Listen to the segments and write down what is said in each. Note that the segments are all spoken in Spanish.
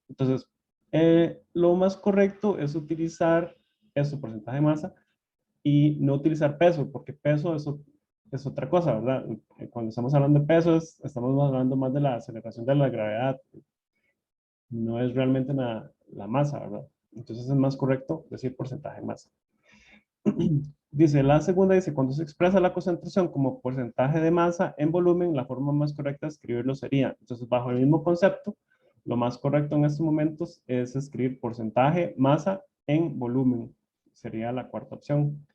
Entonces, lo más correcto es utilizar eso, porcentaje de masa, y no utilizar peso, porque peso es otra cosa, ¿verdad? Cuando estamos hablando de peso, estamos hablando más de la aceleración de la gravedad, no es realmente la masa, ¿verdad? Entonces es más correcto decir porcentaje de masa. Dice, la segunda dice, cuando se expresa la concentración como porcentaje de masa en volumen, la forma más correcta de escribirlo sería, entonces bajo el mismo concepto, lo más correcto en estos momentos es escribir porcentaje masa en volumen. Sería la cuarta opción.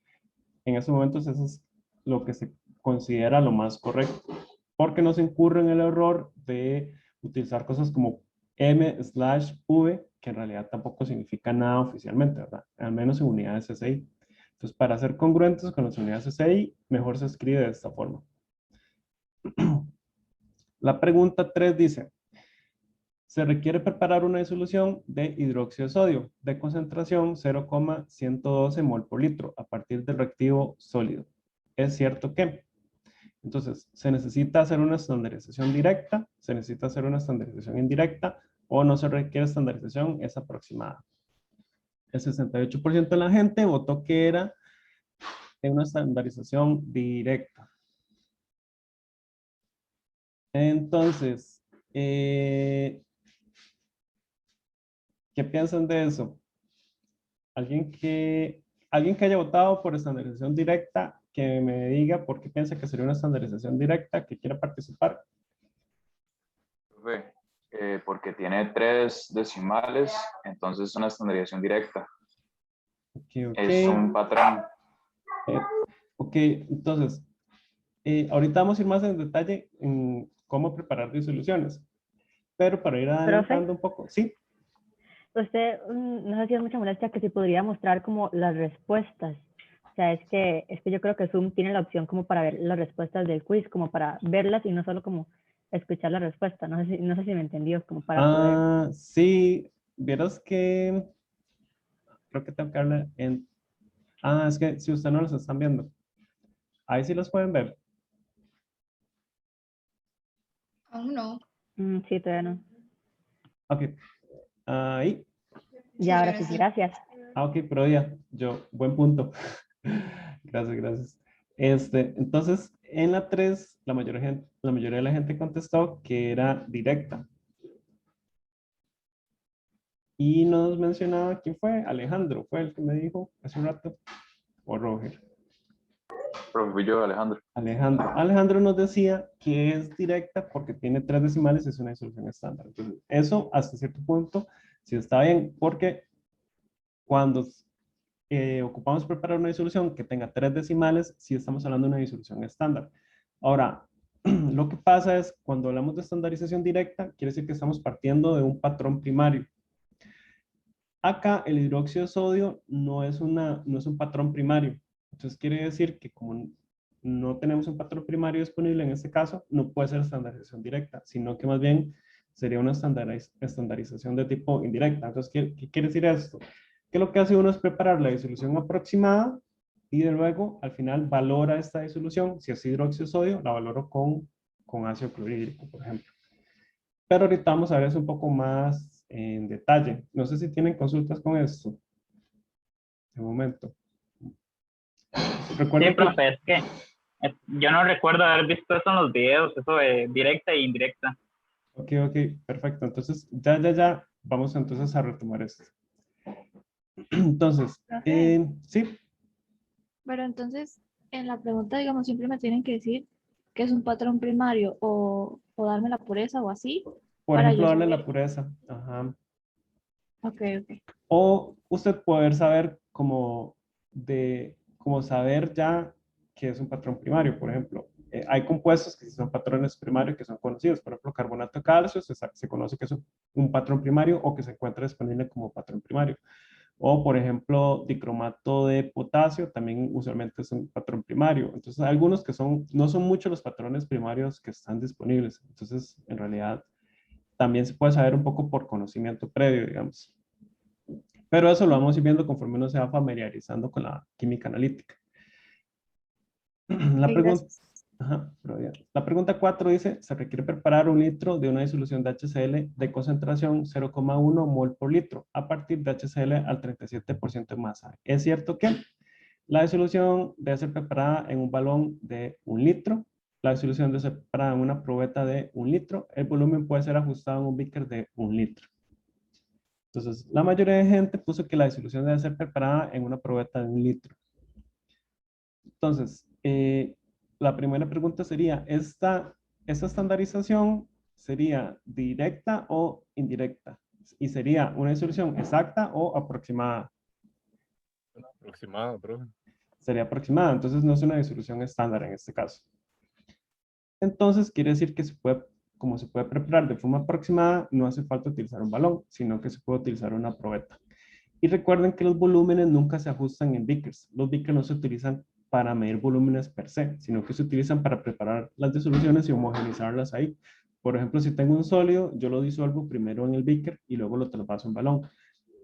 En estos momentos eso es lo que se considera lo más correcto, porque no se incurre en el error de utilizar cosas como M/V, que en realidad tampoco significa nada oficialmente, ¿verdad? Al menos en unidades SI. Entonces, para ser congruentes con las unidades SI, mejor se escribe de esta forma. La pregunta 3 dice, se requiere preparar una disolución de hidróxido de sodio de concentración 0,112 mol por litro a partir del reactivo sólido. ¿Es cierto que? Entonces, se necesita hacer una estandarización directa, se necesita hacer una estandarización indirecta, o no se requiere estandarización, es aproximada. El 68% de la gente votó que era una estandarización directa. Entonces, ¿qué piensan de eso? ¿Alguien que, alguien que haya votado por estandarización directa, que me diga por qué piensa que sería una estandarización directa, que quiera participar? Profe, porque tiene 3 decimales, entonces es una estandarización directa. Ok, ok. Es un patrón. Ok, entonces, ahorita vamos a ir más en detalle en cómo preparar disoluciones, pero para ir Profe, adelantando un poco, sí. usted nos hacía mucha molestia que si podría mostrar como las respuestas. O sea, es que yo creo que Zoom tiene la opción como para ver las respuestas del quiz, como para verlas y no solo como escuchar la respuesta. No sé si me entendió, como para poder. Ah, sí, vieras que creo que tengo que darle en... Ah, es que si ustedes no los están viendo, ahí sí los pueden ver. Aún no. Sí, todavía no. Ok, ahí. Ya, ahora sí, gracias. Ah, ok, pero ya, yo, buen punto. Gracias, gracias. Entonces, en la 3 la mayoría de la gente contestó que era directa. Y nos mencionaba quién fue, Alejandro, fue el que me dijo hace un rato, o Roger. Profe, fui yo, Alejandro. Alejandro nos decía que es directa porque tiene 3 decimales y es una disolución estándar. Entonces, eso hasta cierto punto sí está bien, porque cuando ocupamos preparar una disolución que tenga 3 decimales, sí estamos hablando de una disolución estándar. Ahora, lo que pasa es, cuando hablamos de estandarización directa, quiere decir que estamos partiendo de un patrón primario. Acá el hidróxido de sodio no es un patrón primario. Entonces quiere decir que como no tenemos un patrón primario disponible en este caso, no puede ser estandarización directa, sino que más bien sería una estandarización de tipo indirecta. Entonces, ¿qué quiere decir esto? Que lo que hace uno es preparar la disolución aproximada y de luego al final valora esta disolución. Si es hidróxido de sodio, la valoro con ácido clorhídrico, por ejemplo. Pero ahorita vamos a ver eso un poco más en detalle. No sé si tienen consultas con esto. De momento. Sí, Recuerden que... profe, es que yo no recuerdo haber visto eso en los videos, eso de directa e indirecta. Ok, ok, perfecto. Entonces, ya, vamos entonces a retomar esto. Entonces, Profe, sí, pero entonces en la pregunta, digamos, siempre me tienen que decir que es un patrón primario o darme la pureza o así por para ejemplo, yo darle la saber. pureza. Ajá. Ok, ok. O usted poder saber como saber ya que es un patrón primario, por ejemplo. Hay compuestos que son patrones primarios que son conocidos. Por ejemplo, carbonato de calcio se conoce que es un patrón primario o que se encuentra disponible como patrón primario. O, por ejemplo, dicromato de potasio también usualmente es un patrón primario. Entonces, hay algunos que no son muchos los patrones primarios que están disponibles. Entonces, en realidad, también se puede saber un poco por conocimiento previo, digamos. Pero eso lo vamos a ir viendo conforme uno se va familiarizando con la química analítica. Ok, gracias. Ajá, pero ya. La pregunta 4 dice, se requiere preparar 1 litro de una disolución de HCl de concentración 0,1 mol por litro a partir de HCl al 37% de masa. ¿Es cierto que la disolución debe ser preparada en un balón de 1 litro? La disolución debe ser preparada en una probeta de 1 litro. El volumen puede ser ajustado en un beaker de 1 litro. Entonces, la mayoría de gente puso que la disolución debe ser preparada en una probeta de 1 litro. Entonces, la primera pregunta sería, ¿esta estandarización sería directa o indirecta? ¿Y sería una disolución exacta o aproximada? Aproximado, profe. Sería aproximada, entonces no es una disolución estándar en este caso. Entonces, quiere decir que como se puede preparar de forma aproximada, no hace falta utilizar un balón, sino que se puede utilizar una probeta. Y recuerden que los volúmenes nunca se ajustan en beakers. Los beakers no se utilizan para medir volúmenes per se, sino que se utilizan para preparar las disoluciones y homogeneizarlas ahí. Por ejemplo, si tengo un sólido, yo lo disuelvo primero en el beaker y luego lo traspaso en balón.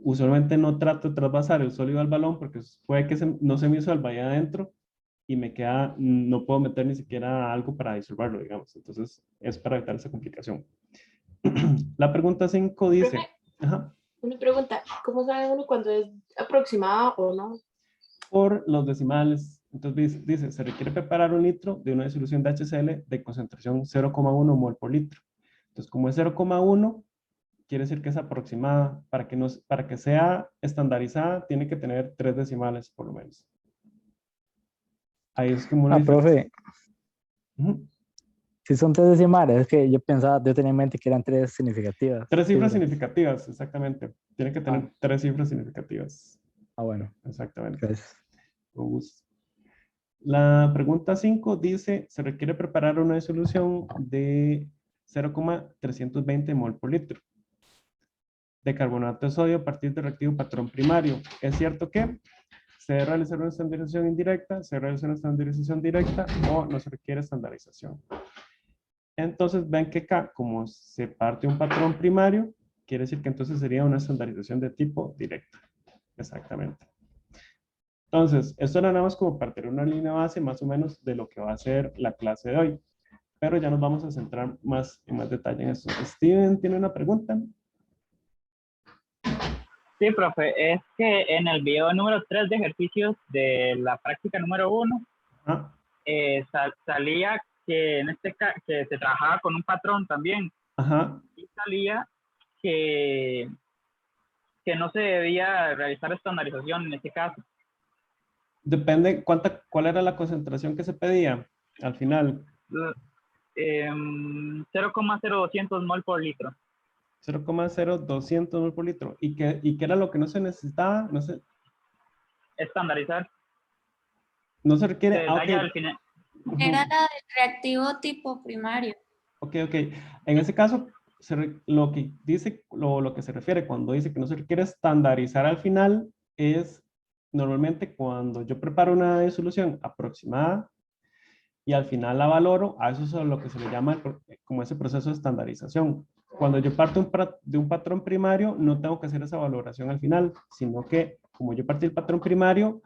Usualmente no trato de trasvasar el sólido al balón porque puede que no se me disuelva ahí adentro y me queda, no puedo meter ni siquiera algo para disolverlo, digamos. Entonces, es para evitar esa complicación. La pregunta 5 dice... Profe, Ajá. una pregunta, ¿cómo sabe uno cuando es aproximada o no? Por los decimales. Entonces dice, se requiere preparar 1 litro de una disolución de HCl de concentración 0,1 mol por litro. Entonces, como es 0,1, quiere decir que es aproximada. Para que sea estandarizada, tiene que tener 3 decimales por lo menos. Ahí es como uno dice. Profe, Ujú. si son 3 decimales, es que yo tenía en mente que eran 3 significativas. 3 cifras significativas, exactamente. Tiene que tener 3 cifras significativas. Bueno. Exactamente. Gracias. Con gusto. La pregunta 5 dice, se requiere preparar una disolución de 0,320 mol por litro de carbonato de sodio a partir del reactivo patrón primario. ¿Es cierto que se debe realizar una estandarización indirecta, se debe realizar una estandarización directa o no se requiere estandarización? Entonces ven que acá, como se parte un patrón primario, quiere decir que entonces sería una estandarización de tipo directa. Exactamente. Entonces, esto era nada más como para tener una línea base más o menos de lo que va a ser la clase de hoy. Pero ya nos vamos a centrar en más detalle en esto. Steven tiene una pregunta. Sí, profe, es que en el video número 3 de ejercicios de la práctica número 1, salía que en que se trabajaba con un patrón también. Ajá. Y salía que no se debía realizar estandarización en este caso. Depende cuál era la concentración que se pedía al final. 0,0200 mol por litro. 0,0200 mol por litro. ¿Y qué era lo que no se necesitaba? No sé. Estandarizar. No se requiere. Okay. Al final. Era la del reactivo tipo primario. Ok. En ese caso, lo que dice, lo que se refiere cuando dice que no se requiere estandarizar al final es normalmente cuando yo preparo una disolución aproximada y al final la valoro, a eso es lo que se le llama como ese proceso de estandarización. Cuando yo parto de un patrón primario, no tengo que hacer esa valoración al final, sino que como yo partí del patrón primario,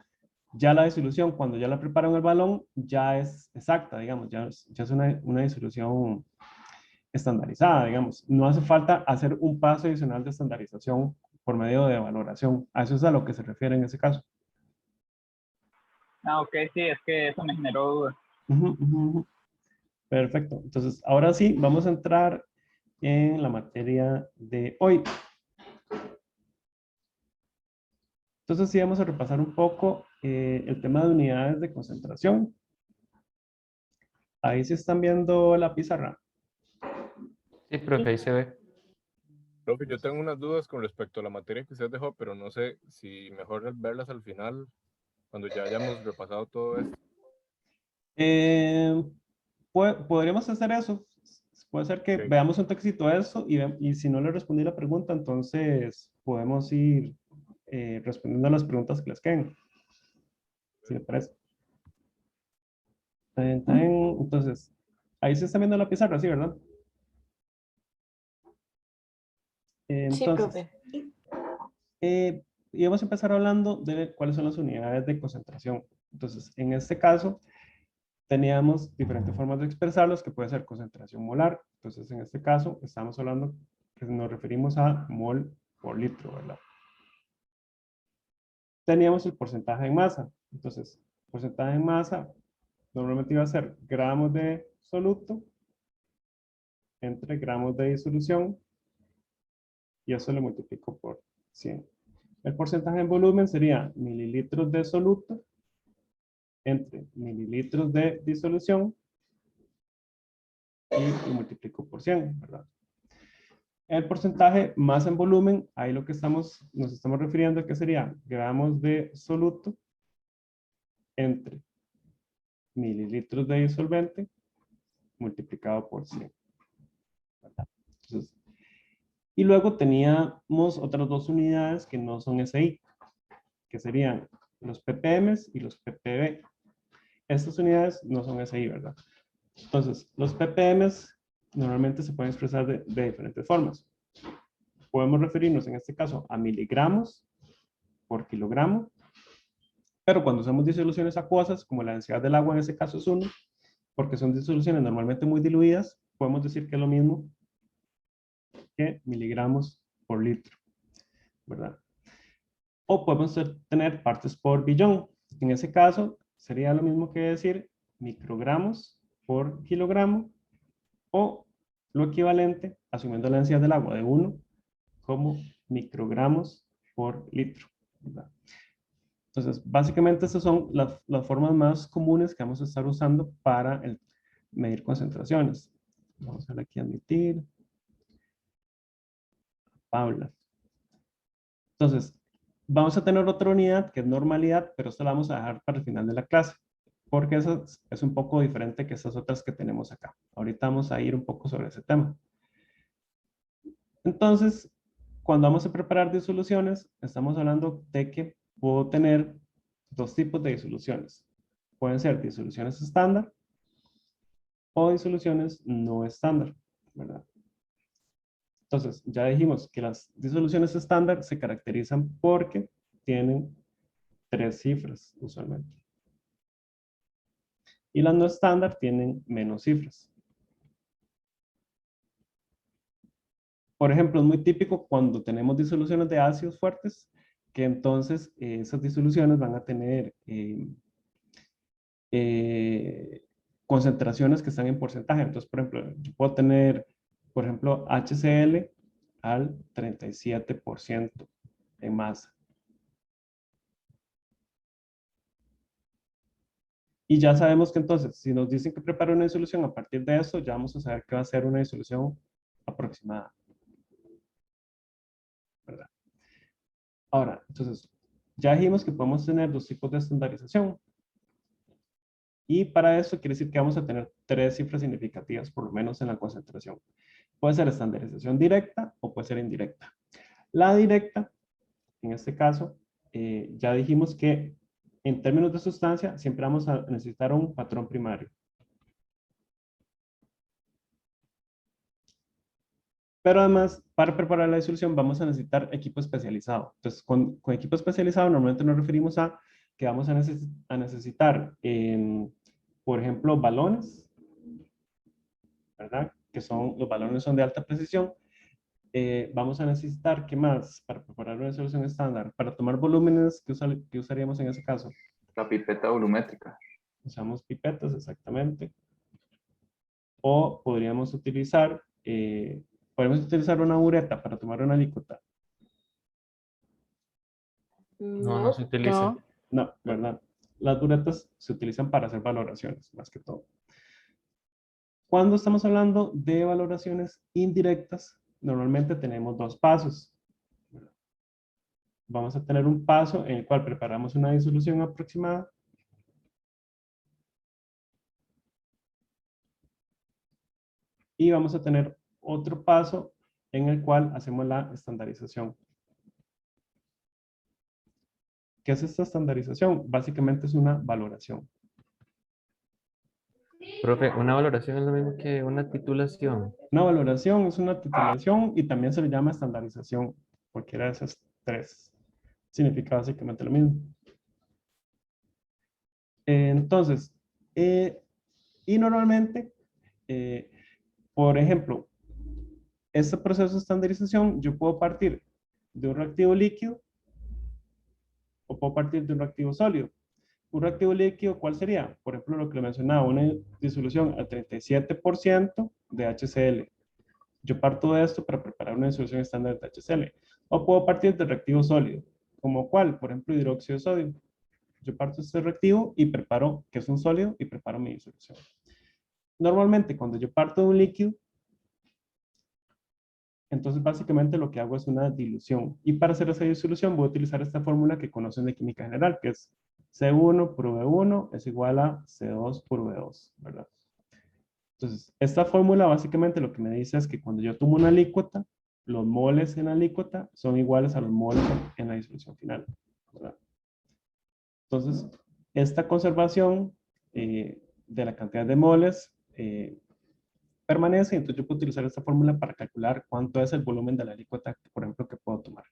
ya la disolución, cuando ya la preparo en el balón, ya es exacta, digamos, ya es una disolución estandarizada, digamos. No hace falta hacer un paso adicional de estandarización por medio de valoración. A eso es a lo que se refiere en ese caso. Ok, sí, es que eso me generó duda. Perfecto. Entonces, ahora sí, vamos a entrar en la materia de hoy. Entonces, sí, vamos a repasar un poco el tema de unidades de concentración. Ahí sí están viendo la pizarra. Sí, profe, ahí se ve. Profe, yo tengo unas dudas con respecto a la materia que usted dejó, pero no sé si mejor verlas al final, cuando ya hayamos repasado todo esto. Podríamos hacer eso. Puede ser que veamos un textito de eso y si no le respondí la pregunta, entonces podemos ir respondiendo a las preguntas que les queden. Si le parece. Entonces, ahí se está viendo la pizarra, ¿sí, verdad? Entonces, sí, profe. Y vamos a empezar hablando de cuáles son las unidades de concentración. Entonces, en este caso, teníamos diferentes formas de expresarlos, que puede ser concentración molar. Entonces, en este caso, estamos hablando que nos referimos a mol por litro, ¿verdad? Teníamos el porcentaje en masa. Entonces, porcentaje en masa normalmente iba a ser gramos de soluto entre gramos de disolución, y eso lo multiplico por 100. El porcentaje en volumen sería mililitros de soluto entre mililitros de disolución, y lo multiplico por 100, ¿verdad? El porcentaje más en volumen, ahí lo que nos estamos refiriendo a que sería gramos de soluto entre mililitros de disolvente multiplicado por 100. ¿Verdad? Entonces, y luego teníamos otras dos unidades que no son SI, que serían los ppm y los ppb. Estas unidades no son SI, ¿verdad? Entonces, los ppm normalmente se pueden expresar de diferentes formas. Podemos referirnos en este caso a miligramos por kilogramo, pero cuando usamos disoluciones acuosas, como la densidad del agua en ese caso es 1, porque son disoluciones normalmente muy diluidas, podemos decir que es lo mismo que miligramos por litro, ¿verdad? O podemos tener partes por billón. En ese caso, sería lo mismo que decir microgramos por kilogramo, o lo equivalente, asumiendo la densidad del agua de 1, como microgramos por litro, ¿verdad? Entonces, básicamente estas son las formas más comunes que vamos a estar usando para medir concentraciones. Vamos a darle aquí a admitir. Paula. Entonces, vamos a tener otra unidad que es normalidad, pero esta la vamos a dejar para el final de la clase, porque esa es un poco diferente que estas otras que tenemos acá. Ahorita vamos a ir un poco sobre ese tema. Entonces, cuando vamos a preparar disoluciones, estamos hablando de que puedo tener dos tipos de disoluciones. Pueden ser disoluciones estándar o disoluciones no estándar, ¿verdad? Entonces, ya dijimos que las disoluciones estándar se caracterizan porque tienen 3 cifras usualmente. Y las no estándar tienen menos cifras. Por ejemplo, es muy típico cuando tenemos disoluciones de ácidos fuertes, que entonces esas disoluciones van a tener concentraciones que están en porcentaje. Entonces, por ejemplo, yo puedo tener, por ejemplo, HCl al 37% en masa. Y ya sabemos que entonces, si nos dicen que prepara una disolución a partir de eso, ya vamos a saber que va a ser una disolución aproximada, ¿verdad? Ahora, entonces, ya dijimos que podemos tener dos tipos de estandarización. Y para eso quiere decir que vamos a tener 3 cifras significativas, por lo menos en la concentración. Puede ser estandarización directa o puede ser indirecta. La directa, en este caso, ya dijimos que en términos de sustancia siempre vamos a necesitar un patrón primario. Pero además, para preparar la disolución vamos a necesitar equipo especializado. Entonces, con equipo especializado normalmente nos referimos a que vamos a necesitar, por ejemplo, balones, ¿verdad? Que los balones son de alta precisión. Vamos a necesitar, ¿qué más? Para preparar una disolución estándar, para tomar volúmenes, ¿qué usaríamos en ese caso? La pipeta volumétrica. Usamos pipetas, exactamente. O podríamos utilizar una bureta para tomar una alícuota. No, no se utiliza. No, ¿verdad? Las buretas se utilizan para hacer valoraciones, más que todo. Cuando estamos hablando de valoraciones indirectas, normalmente tenemos 2 pasos. Vamos a tener un paso en el cual preparamos una disolución aproximada. Y vamos a tener otro paso en el cual hacemos la estandarización. ¿Qué es esta estandarización? Básicamente es una valoración. Profe, una valoración es lo mismo que una titulación. Una valoración es una titulación y también se le llama estandarización. Cualquiera de esas 3 significa básicamente lo mismo. Entonces, Y normalmente, por ejemplo, este proceso de estandarización, yo puedo partir de un reactivo líquido o puedo partir de un reactivo sólido. Un reactivo líquido, ¿cuál sería? Por ejemplo, lo que le mencionaba, una disolución al 37% de HCl. Yo parto de esto para preparar una disolución estándar de HCl. O puedo partir de reactivo sólido. ¿Como cuál? Por ejemplo, hidróxido de sodio. Yo parto de este reactivo y preparo, que es un sólido, y preparo mi disolución. Normalmente, cuando yo parto de un líquido, entonces básicamente lo que hago es una dilución. Y para hacer esa disolución voy a utilizar esta fórmula que conocen de química general, que es C1 por V1 es igual a C2 por V2, ¿verdad? Entonces, esta fórmula básicamente lo que me dice es que cuando yo tomo una alícuota, los moles en la alícuota son iguales a los moles en la disolución final, ¿verdad? Entonces, esta conservación de la cantidad de moles permanece, entonces yo puedo utilizar esta fórmula para calcular cuánto es el volumen de la alícuota, por ejemplo, que puedo tomar.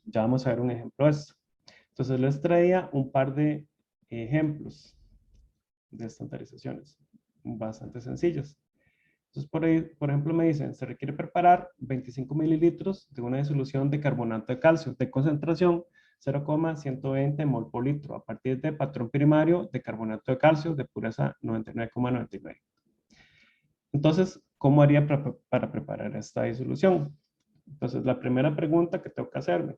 Ya vamos a ver un ejemplo de esto. Entonces les traía un par de ejemplos de estandarizaciones bastante sencillos. Entonces por ahí, por ejemplo, me dicen, se requiere preparar 25 mililitros de una disolución de carbonato de calcio de concentración 0,120 mol por litro a partir de patrón primario de carbonato de calcio de pureza 99,99. Entonces, ¿cómo haría para preparar esta disolución? Entonces, la primera pregunta que tengo que hacerme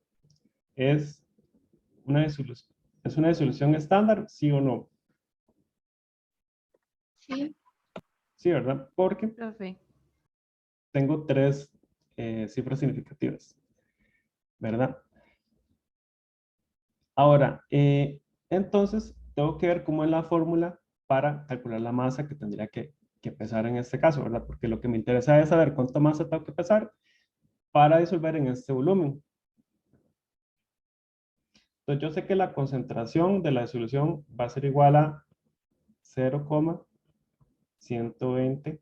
es ¿es una disolución estándar? ¿Sí o no? Sí, Sí, ¿verdad? Porque Profe. tengo tres cifras significativas, ¿verdad? Ahora, entonces, tengo que ver cómo es la fórmula para calcular la masa que tendría que pesar en este caso, ¿verdad? Porque lo que me interesa es saber cuánta masa tengo que pesar para disolver en este volumen. Entonces, yo sé que la concentración de la disolución va a ser igual a 0,120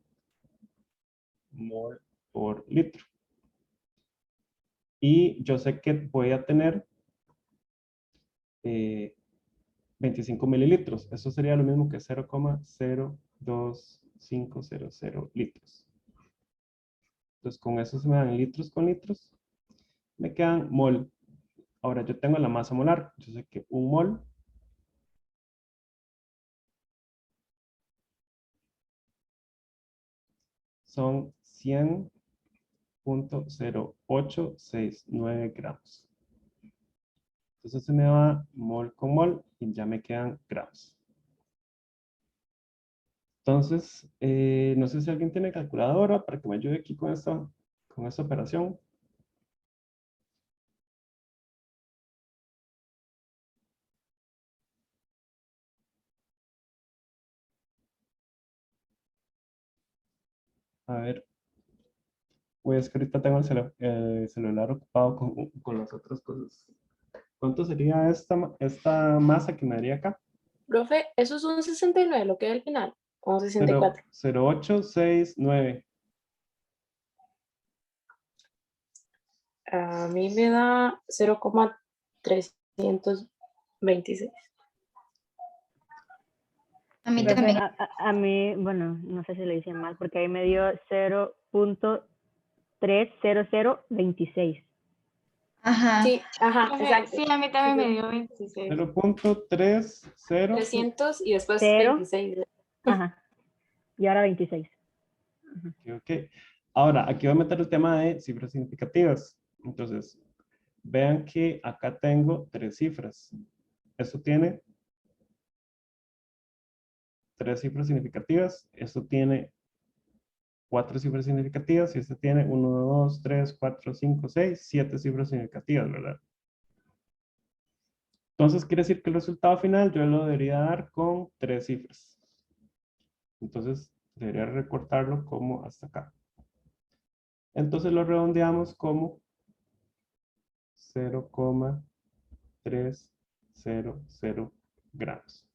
mol por litro. Y yo sé que voy a tener 25 mililitros. Eso sería lo mismo que 0,02500 litros. Entonces, con eso se me dan litros con litros. Me quedan mol. Ahora, yo tengo la masa molar. Yo sé que un mol son 100,0869 gramos. Entonces se me va mol con mol y ya me quedan gramos. Entonces, no sé si alguien tiene calculadora para que me ayude aquí con esta operación. A ver, pues que ahorita tengo el celular ocupado con las otras cosas. ¿Cuánto sería esta masa que me daría acá? Profe, eso es un 69, lo que es al final, o un 64. 0,0869. A mí me da 0,326. A mí Profe, también. a mí, bueno, no sé si lo hice mal, porque ahí me dio 0,30026. Ajá. Sí, ajá, Profe, exacto. sí, a mí también me dio 26. 0,30. 300 y después 0, 26. ajá, y ahora 26. Ok. Ahora, aquí voy a meter el tema de cifras significativas. Entonces, vean que acá tengo tres cifras. Esto tiene tres cifras significativas. Esto tiene cuatro cifras significativas. Y esto tiene 1, 2, 3, 4, 5, 6, 7 cifras significativas, ¿verdad? Entonces, quiere decir que el resultado final yo lo debería dar con tres cifras. Entonces, debería recortarlo como hasta acá. Entonces, lo redondeamos como 0,300 gramos.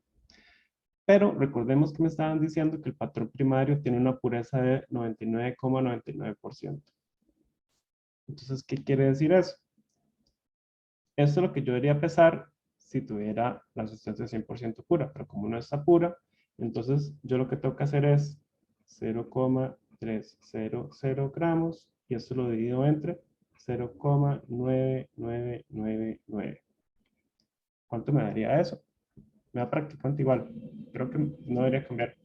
Pero recordemos que me estaban diciendo que el patrón primario tiene una pureza de 99,99%. Entonces, ¿qué quiere decir eso? Esto es lo que yo debería pesar si tuviera la sustancia 100% pura, pero como no está pura, Entonces, yo lo que tengo que hacer es 0,300 gramos y esto lo divido entre 0,9999. ¿Cuánto me daría eso? Me da prácticamente igual. Creo que no debería cambiar.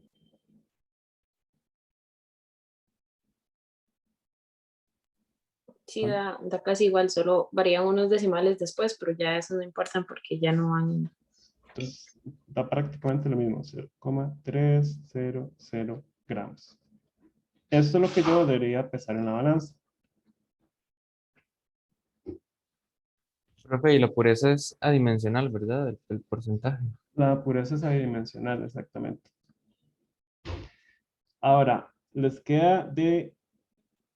Sí, da casi igual, solo varían unos decimales después, pero ya eso no importa porque ya no van. Entonces, da prácticamente lo mismo, 0,300 gramos. Esto es lo que yo debería pesar en la balanza. Profe, y la pureza es adimensional, ¿verdad? El porcentaje. La pureza es adimensional, exactamente. Ahora, les queda de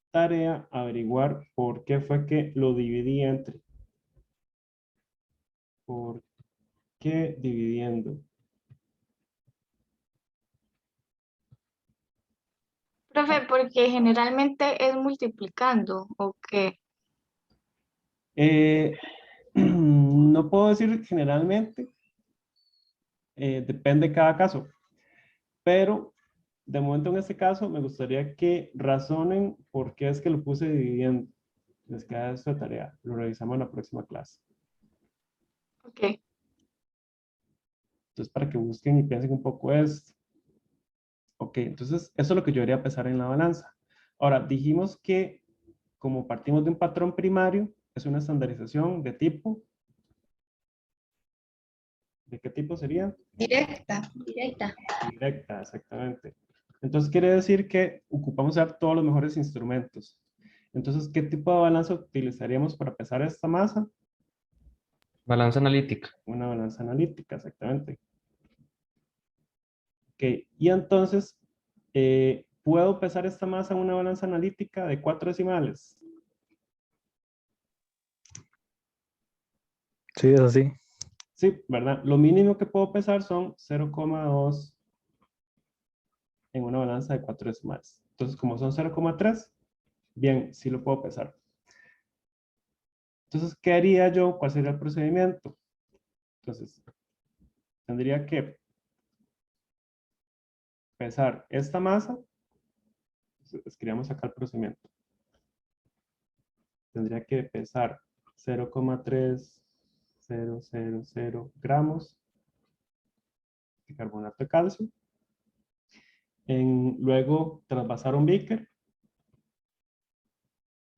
tarea averiguar por qué fue que lo dividí entre. ¿Por qué dividiendo? Profe, porque generalmente es multiplicando, ¿o qué? No puedo decir generalmente, depende de cada caso, pero de momento en este caso me gustaría que razonen por qué es que lo puse dividiendo. Les queda esto de tarea, lo revisamos en la próxima clase. Ok. Entonces, para que busquen y piensen un poco esto. Ok, entonces eso es lo que yo debería pesar en la balanza. Ahora, dijimos que como partimos de un patrón primario, es una estandarización de tipo. ¿De qué tipo sería? Directa, directa. Directa, exactamente. Entonces quiere decir que ocupamos usar todos los mejores instrumentos. Entonces, ¿qué tipo de balanza utilizaríamos para pesar esta masa? Balanza analítica. Una balanza analítica, exactamente. Ok, y entonces, ¿puedo pesar esta masa en una balanza analítica de 4 decimales? Sí, es así. Sí, ¿verdad? Lo mínimo que puedo pesar son 0,2 en una balanza de 4 decimales. Entonces, como son 0,3, bien, sí lo puedo pesar. Entonces, ¿qué haría yo? ¿Cuál sería el procedimiento? Entonces, tendría que pesar esta masa. Escribamos acá el procedimiento. Tendría que pesar 0,3000 gramos de carbonato de calcio. Luego, trasvasar un beaker.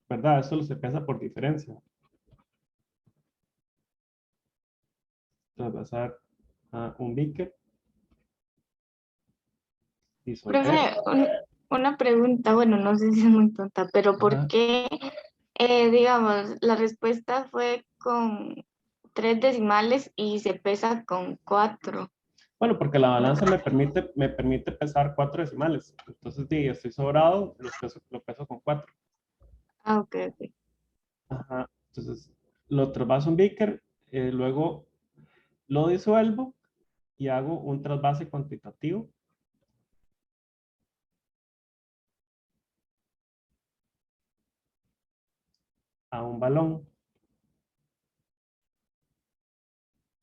¿Verdad? Esto se pesa por diferencia. Trasvasar a un beaker. Disolver. Profe, una pregunta, bueno, no sé si es muy tonta, pero ¿por Ajá. qué, digamos, la respuesta fue con 3 decimales y se pesa con 4? Bueno, porque la balanza me permite pesar 4 decimales. Entonces, si estoy sobrado, lo peso con 4. Ah, ok, ok. Ajá. Entonces, lo trasvaso a un beaker, luego lo disuelvo y hago un trasvase cuantitativo. A un balón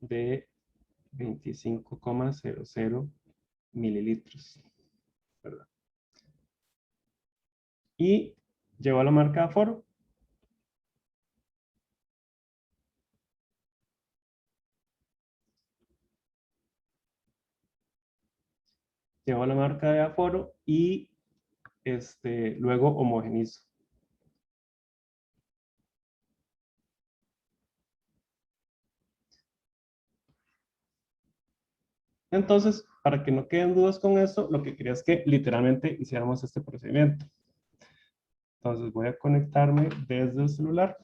de 25,00 mililitros, ¿verdad? Y llevo a la marca de aforo. Llevo a la marca de aforo y luego homogenizo. Entonces, para que no queden dudas con esto, lo que quería es que literalmente hiciéramos este procedimiento. Entonces voy a conectarme desde el celular.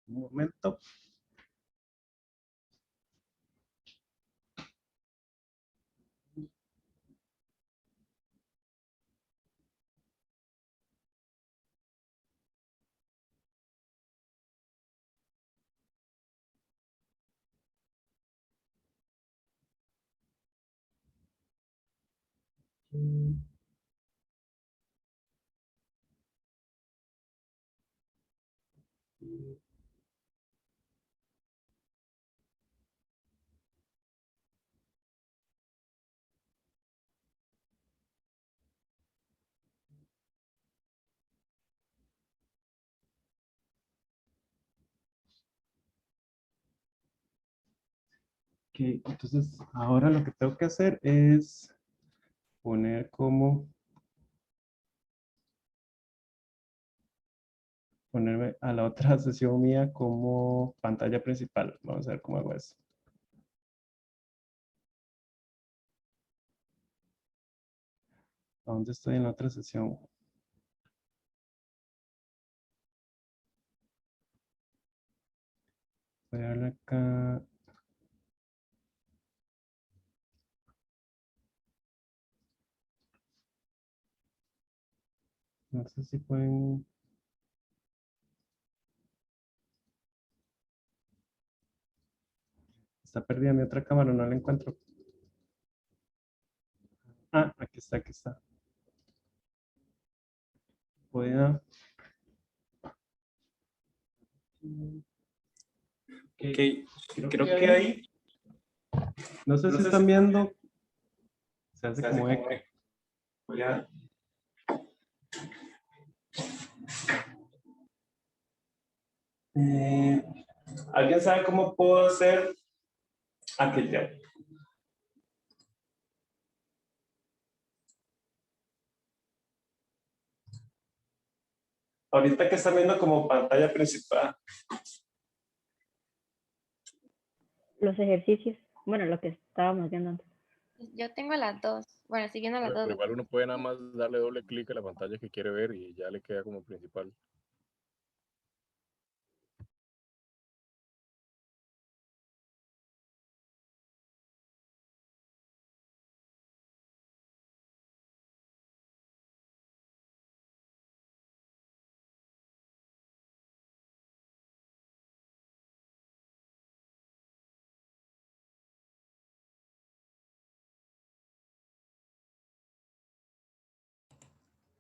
Un momento. entonces ahora lo que tengo que hacer es poner como, ponerme a la otra sesión mía como pantalla principal. Vamos a ver cómo hago eso. ¿A dónde estoy en la otra sesión? Voy a darle acá. No sé si pueden. Está perdida mi otra cámara, no la encuentro. Ah, aquí está, aquí está. Voy a. Ok, creo que ahí. No sé si están viendo. Se hace como eco. Voy a. ¿Alguien sabe cómo puedo hacer aquí ya? Ahorita que están viendo como pantalla principal. Los ejercicios, bueno, lo que estábamos viendo antes. Yo tengo las dos. Bueno, siguiendo las Pero dos. igual uno puede nada más darle doble clic a la pantalla que quiere ver y ya le queda como principal.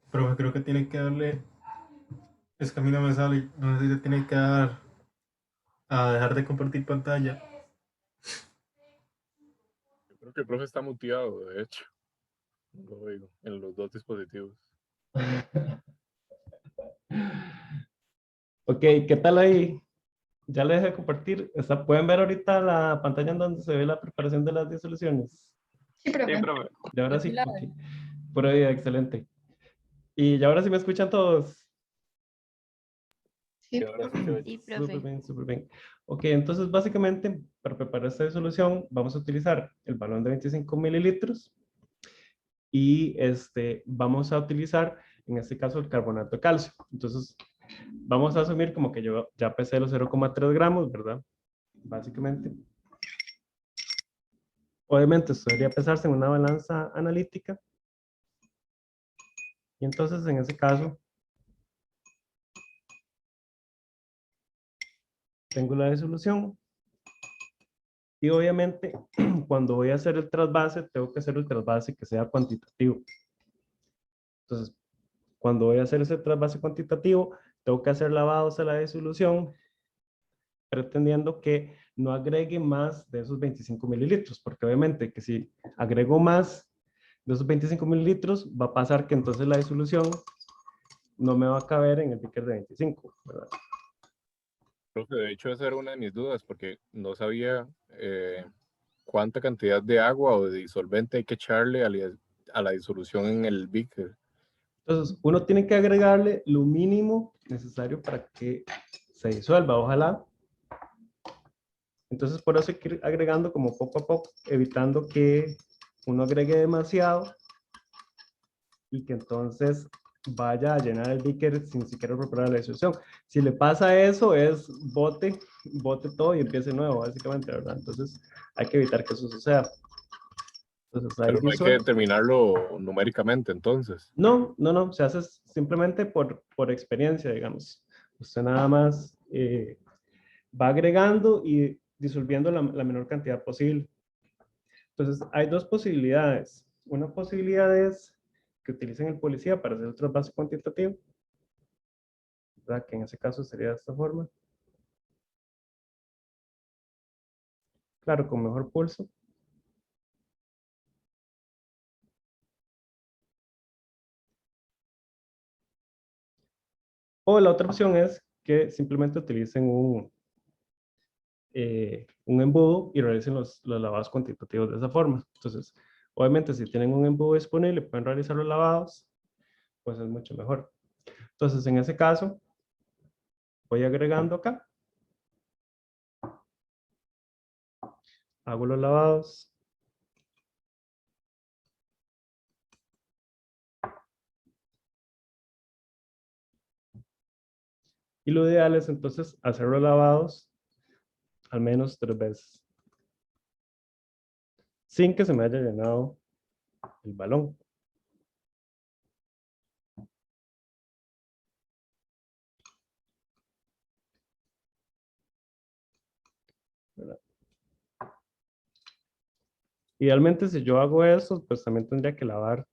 Profe, creo que tiene que darle. Es que a mí no me sale. No sé si se tiene que dar a dejar de compartir pantalla. Yo creo que el profe está muteado, de hecho. No lo oigo, en los dos dispositivos. Ok, ¿qué tal ahí? Ya les dejé compartir. ¿Pueden ver ahorita la pantalla en donde se ve la preparación de las disoluciones? Sí, profe. Sí, profe. Y ahora sí, ok. Por ahí, excelente. Y ya ahora sí me escuchan todos. Sí, ahora sí se oye. Sí, Súper profe. bien, súper bien. Ok, entonces básicamente para preparar esta disolución vamos a utilizar el balón de 25 mililitros y vamos a utilizar en este caso el carbonato de calcio. Entonces vamos a asumir como que yo ya pesé los 0,3 gramos, ¿verdad? Básicamente. Obviamente esto debería pesarse en una balanza analítica. Y entonces en ese caso tengo la disolución. Y obviamente cuando voy a hacer el trasvase, tengo que hacer el trasvase que sea cuantitativo. Entonces, cuando voy a hacer ese trasvase cuantitativo, tengo que hacer lavados a la disolución, pretendiendo que no agregue más de esos 25 mililitros, porque obviamente que si agrego más de esos 25 mililitros, va a pasar que entonces la disolución no me va a caber en el beaker de 25, ¿verdad? Profe, de hecho, esa era una de mis dudas, porque no sabía cuánta cantidad de agua o de disolvente hay que echarle a la disolución en el beaker. Entonces, uno tiene que agregarle lo mínimo necesario para que se disuelva, ojalá. Entonces, por eso hay que ir agregando como poco a poco, evitando que uno agregue demasiado y que entonces vaya a llenar el beaker sin siquiera preparar la disolución. Si le pasa eso, es bote todo y empiece nuevo, básicamente, ¿verdad? Entonces, hay que evitar que eso suceda. Entonces, ahí Pero no hay que determinarlo numéricamente, entonces. No, no, no, se hace simplemente por experiencia, digamos. Usted nada más va agregando y disolviendo la menor cantidad posible. Entonces, hay dos posibilidades. Una posibilidad es que utilicen el policía para hacer el trasvase cuantitativo, ¿verdad? Que en ese caso sería de esta forma. Claro, con mejor pulso. O la otra opción es que simplemente utilicen un embudo y realicen los lavados cuantitativos de esa forma. Entonces, obviamente, si tienen un embudo disponible, pueden realizar los lavados, pues es mucho mejor. Entonces, en ese caso, voy agregando acá. Hago los lavados. Y lo ideal es entonces hacer los lavados al menos 3 veces. Sin que se me haya llenado el balón. ¿Verdad? Idealmente, si yo hago eso, pues también tendría que lavar,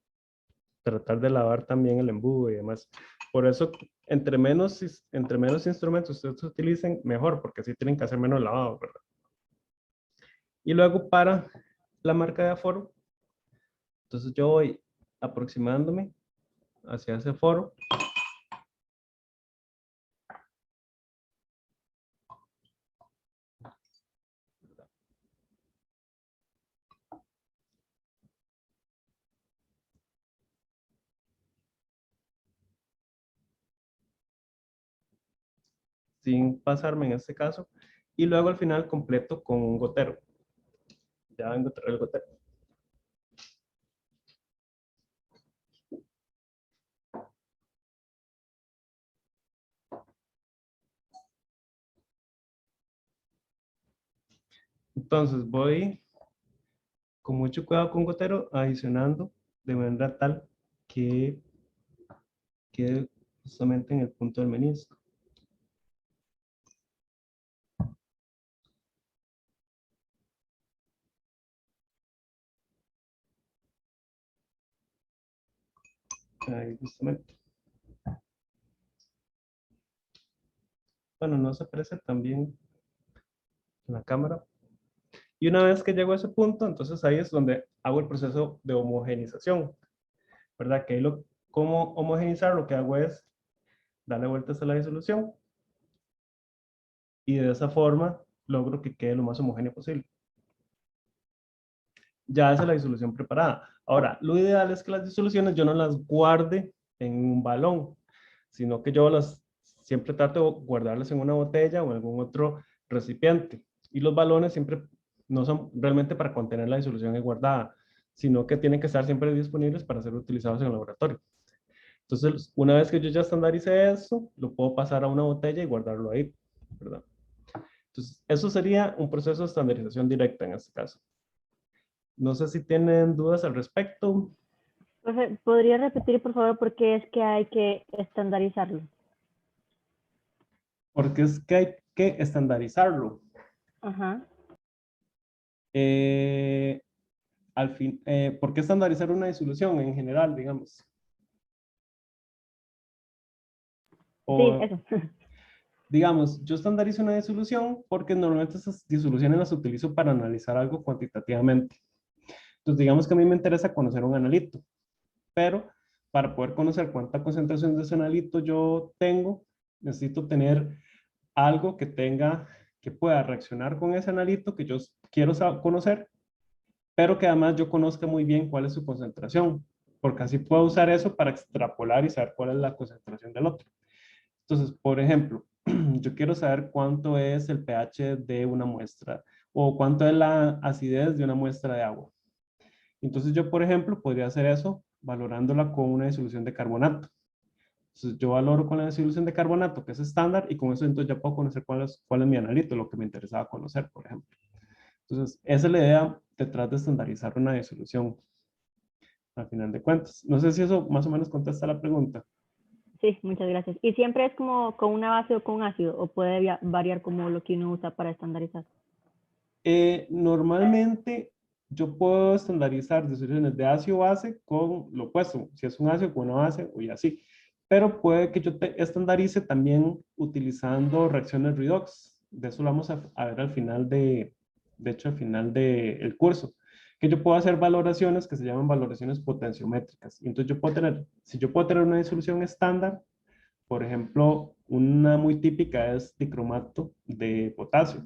tratar de lavar también el embudo y demás. Por eso, entre menos instrumentos ustedes utilicen, mejor, porque así tienen que hacer menos lavado, ¿verdad? Y luego para la marca de aforo, entonces yo voy aproximándome hacia ese aforo. Sin pasarme en este caso, y luego al final completo con un gotero. Ya vengo a traer el gotero. Entonces voy con mucho cuidado con gotero, adicionando de manera tal que quede justamente en el punto del menisco. Ahí justamente. Bueno, no se aprecia tan bien en la cámara. Y una vez que llego a ese punto, entonces ahí es donde hago el proceso de homogenización, ¿verdad? Que ahí cómo homogenizar, lo que hago es darle vueltas a la disolución y de esa forma logro que quede lo más homogéneo posible. Ya esa es la disolución preparada. Ahora, lo ideal es que las disoluciones yo no las guarde en un balón, sino que yo siempre trato de guardarlas en una botella o en algún otro recipiente. Y los balones siempre no son realmente para contener la disolución ahí guardada, sino que tienen que estar siempre disponibles para ser utilizados en el laboratorio. Entonces, una vez que yo ya estandaricé eso, lo puedo pasar a una botella y guardarlo ahí, ¿verdad? Entonces, eso sería un proceso de estandarización directa en este caso. No sé si tienen dudas al respecto. Profe, ¿podría repetir, por favor, por qué es que hay que estandarizarlo? Porque es que hay que estandarizarlo. Ajá. ¿Por qué estandarizar una disolución en general, digamos? Sí, eso. Digamos, yo estandarizo una disolución porque normalmente esas disoluciones las utilizo para analizar algo cuantitativamente. Entonces, digamos que a mí me interesa conocer un analito, pero para poder conocer cuánta concentración de ese analito yo tengo, necesito tener algo que pueda reaccionar con ese analito que yo quiero conocer, pero que además yo conozca muy bien cuál es su concentración, porque así puedo usar eso para extrapolar y saber cuál es la concentración del otro. Entonces, por ejemplo, yo quiero saber cuánto es el pH de una muestra o cuánto es la acidez de una muestra de agua. Entonces yo, por ejemplo, podría hacer eso valorándola con una disolución de carbonato. Entonces yo valoro con la disolución de carbonato, que es estándar, y con eso entonces ya puedo conocer cuál es mi analito, lo que me interesaba conocer, por ejemplo. Entonces, esa es la idea detrás de estandarizar una disolución, al final de cuentas. No sé si eso más o menos contesta la pregunta. Sí, muchas gracias. ¿Y siempre es como con una base o con ácido? ¿O puede variar como lo que uno usa para estandarizar? Normalmente yo puedo estandarizar disoluciones de ácido base con lo opuesto, si es un ácido con una base o y así. Pero puede que yo estandarice también utilizando reacciones redox. De eso lo vamos a ver al final al final del curso. Que yo puedo hacer valoraciones que se llaman valoraciones potenciométricas. Y entonces si yo puedo tener una disolución estándar, por ejemplo, una muy típica es dicromato de potasio.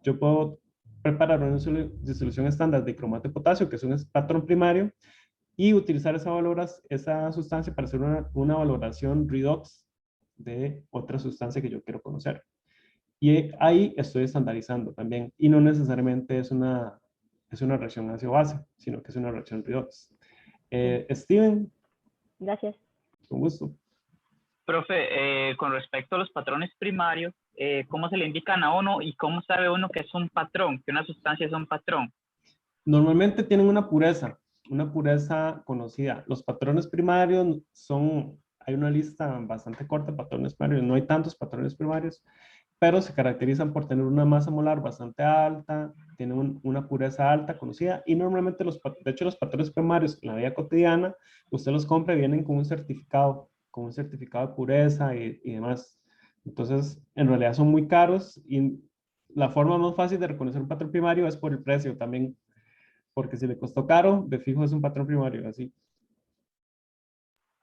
Yo puedo preparar una disolución estándar de cromato de potasio, que es un patrón primario, y utilizar esa sustancia para hacer una valoración redox de otra sustancia que yo quiero conocer. Y ahí estoy estandarizando también. Y no necesariamente es una reacción ácido-base, sino que es una reacción redox. Steven, Gracias. con gusto. Profe, con respecto a los patrones primarios, ¿cómo se le indican a uno y cómo sabe uno que es un patrón, que una sustancia es un patrón? Normalmente tienen una pureza conocida. Los patrones primarios hay una lista bastante corta de patrones primarios, no hay tantos patrones primarios, pero se caracterizan por tener una masa molar bastante alta, tienen una pureza alta conocida, y normalmente de hecho los patrones primarios en la vida cotidiana, usted los compra y vienen con un certificado de pureza y demás. Entonces, en realidad son muy caros, y la forma más fácil de reconocer un patrón primario es por el precio también, porque si le costó caro, de fijo es un patrón primario, así.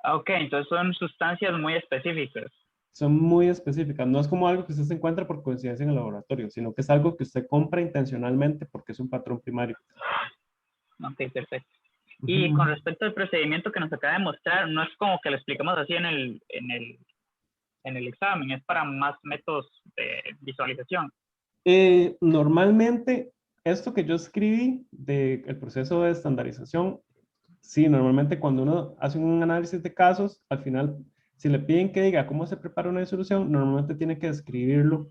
Ok, entonces son sustancias muy específicas. Son muy específicas, no es como algo que usted se encuentra por coincidencia en el laboratorio, sino que es algo que usted compra intencionalmente porque es un patrón primario. Ok, perfecto. Y con respecto al procedimiento que nos acaba de mostrar, no es como que lo expliquemos así en el examen, es para más métodos de visualización. Normalmente, esto que yo escribí del proceso de estandarización, sí, normalmente cuando uno hace un análisis de casos, al final, si le piden que diga cómo se prepara una disolución, normalmente tiene que describirlo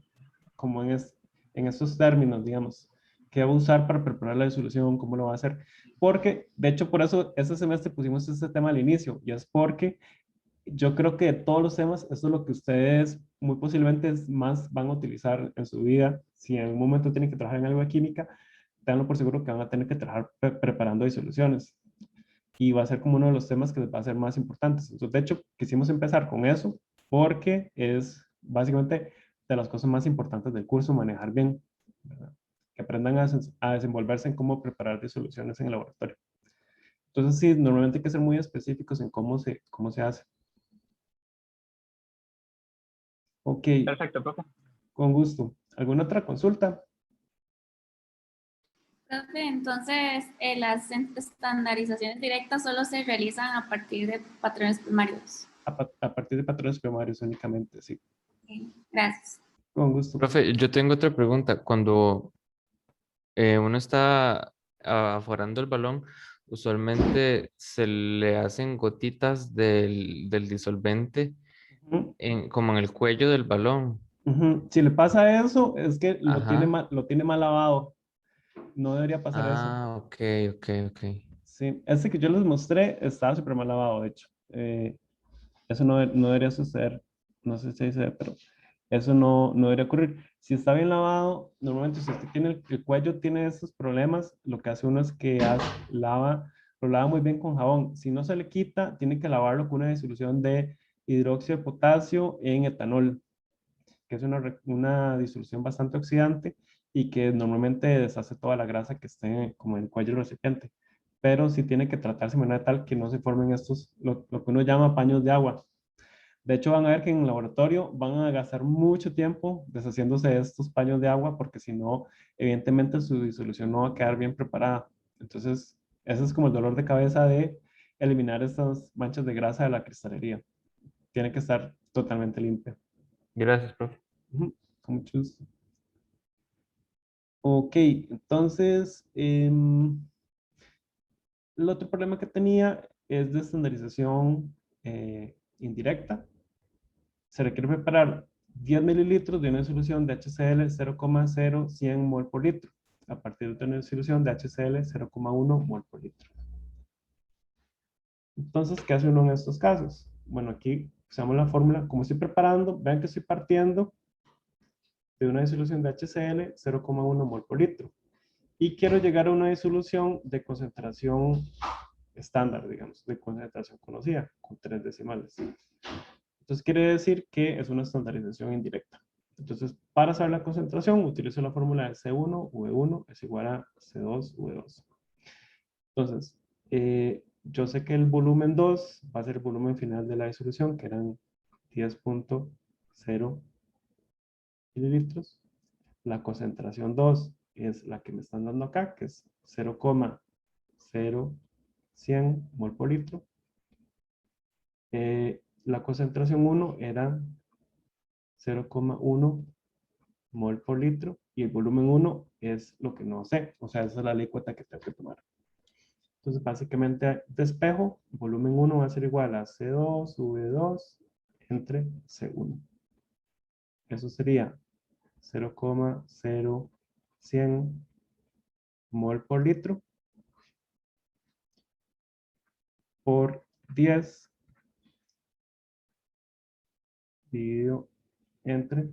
como en estos términos, digamos, qué va a usar para preparar la disolución, cómo lo va a hacer. Porque, de hecho, por eso este semestre pusimos este tema al inicio, y es porque yo creo que de todos los temas, esto es lo que ustedes muy posiblemente más van a utilizar en su vida. Si en algún momento tienen que trabajar en algo de química, tenganlo por seguro que van a tener que trabajar preparando disoluciones. Y va a ser como uno de los temas que les va a ser más importantes. Entonces, de hecho, quisimos empezar con eso porque es básicamente de las cosas más importantes del curso, manejar bien, ¿verdad? Que aprendan a desenvolverse en cómo preparar disoluciones en el laboratorio. Entonces, sí, normalmente hay que ser muy específicos en cómo se hace. Ok. Perfecto, profe. Con gusto. ¿Alguna otra consulta? Profe, entonces, las estandarizaciones directas solo se realizan a partir de patrones primarios. A partir de patrones primarios únicamente, sí. Ok, gracias. Con gusto. Profe, yo tengo otra pregunta. Cuando uno está aforando el balón, usualmente se le hacen gotitas del disolvente como en el cuello del balón. Si le pasa eso, es que lo tiene Ajá. mal lavado. No debería pasar eso. Ah, ok. Sí, ese que yo les mostré estaba súper mal lavado, de hecho. Eso no debería suceder. No sé si dice, pero eso no debería ocurrir. Si está bien lavado, normalmente si usted tiene el cuello tiene esos problemas, lo que hace uno es que lo lava muy bien con jabón. Si no se le quita, tiene que lavarlo con una disolución de hidróxido de potasio en etanol, que es una disolución bastante oxidante y que normalmente deshace toda la grasa que esté como en el cuello del recipiente. Pero sí tiene que tratarse de manera tal que no se formen lo que uno llama paños de agua. De hecho, van a ver que en el laboratorio van a gastar mucho tiempo deshaciéndose de estos paños de agua porque si no, evidentemente su disolución no va a quedar bien preparada. Entonces, ese es como el dolor de cabeza de eliminar estas manchas de grasa de la cristalería. Tiene que estar totalmente limpia. Gracias, profe. Con mucho gusto. Ok, entonces, el otro problema que tenía es de estandarización indirecta. Se requiere preparar 10 mililitros de una solución de HCl 0,0100 mol por litro, a partir de una solución de HCl 0,1 mol por litro. Entonces, ¿qué hace uno en estos casos? Bueno, aquí usamos la fórmula. Como estoy preparando, vean que estoy partiendo de una disolución de HCl 0,1 mol por litro. Y quiero llegar a una disolución de concentración estándar, digamos, de concentración conocida, con 3 decimales. Entonces quiere decir que es una estandarización indirecta. Entonces, para saber la concentración, utilizo la fórmula de C1, V1 es igual a C2, V2. Entonces, yo sé que el volumen 2 va a ser el volumen final de la disolución, que eran 10.0 mililitros. La concentración 2 es la que me están dando acá, que es 0,0100 mol por litro. La concentración 1 era 0,1 mol por litro y el volumen 1 es lo que no sé, o sea, esa es la alícuota que tengo que tomar. Entonces, básicamente, despejo, volumen 1 va a ser igual a C2 V2 entre C1. Eso sería 0,0100 mol por litro por 10 dividido entre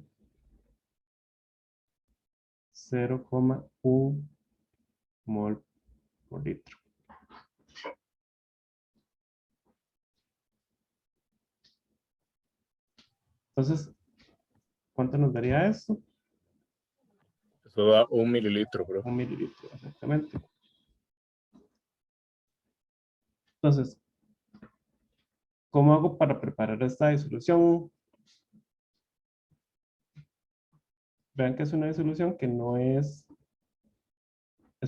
0,1 mol por litro. Entonces, ¿cuánto nos daría esto? Eso da 1 mililitro, bro. 1 mililitro, exactamente. Entonces, ¿cómo hago para preparar esta disolución? Vean que es una disolución que no es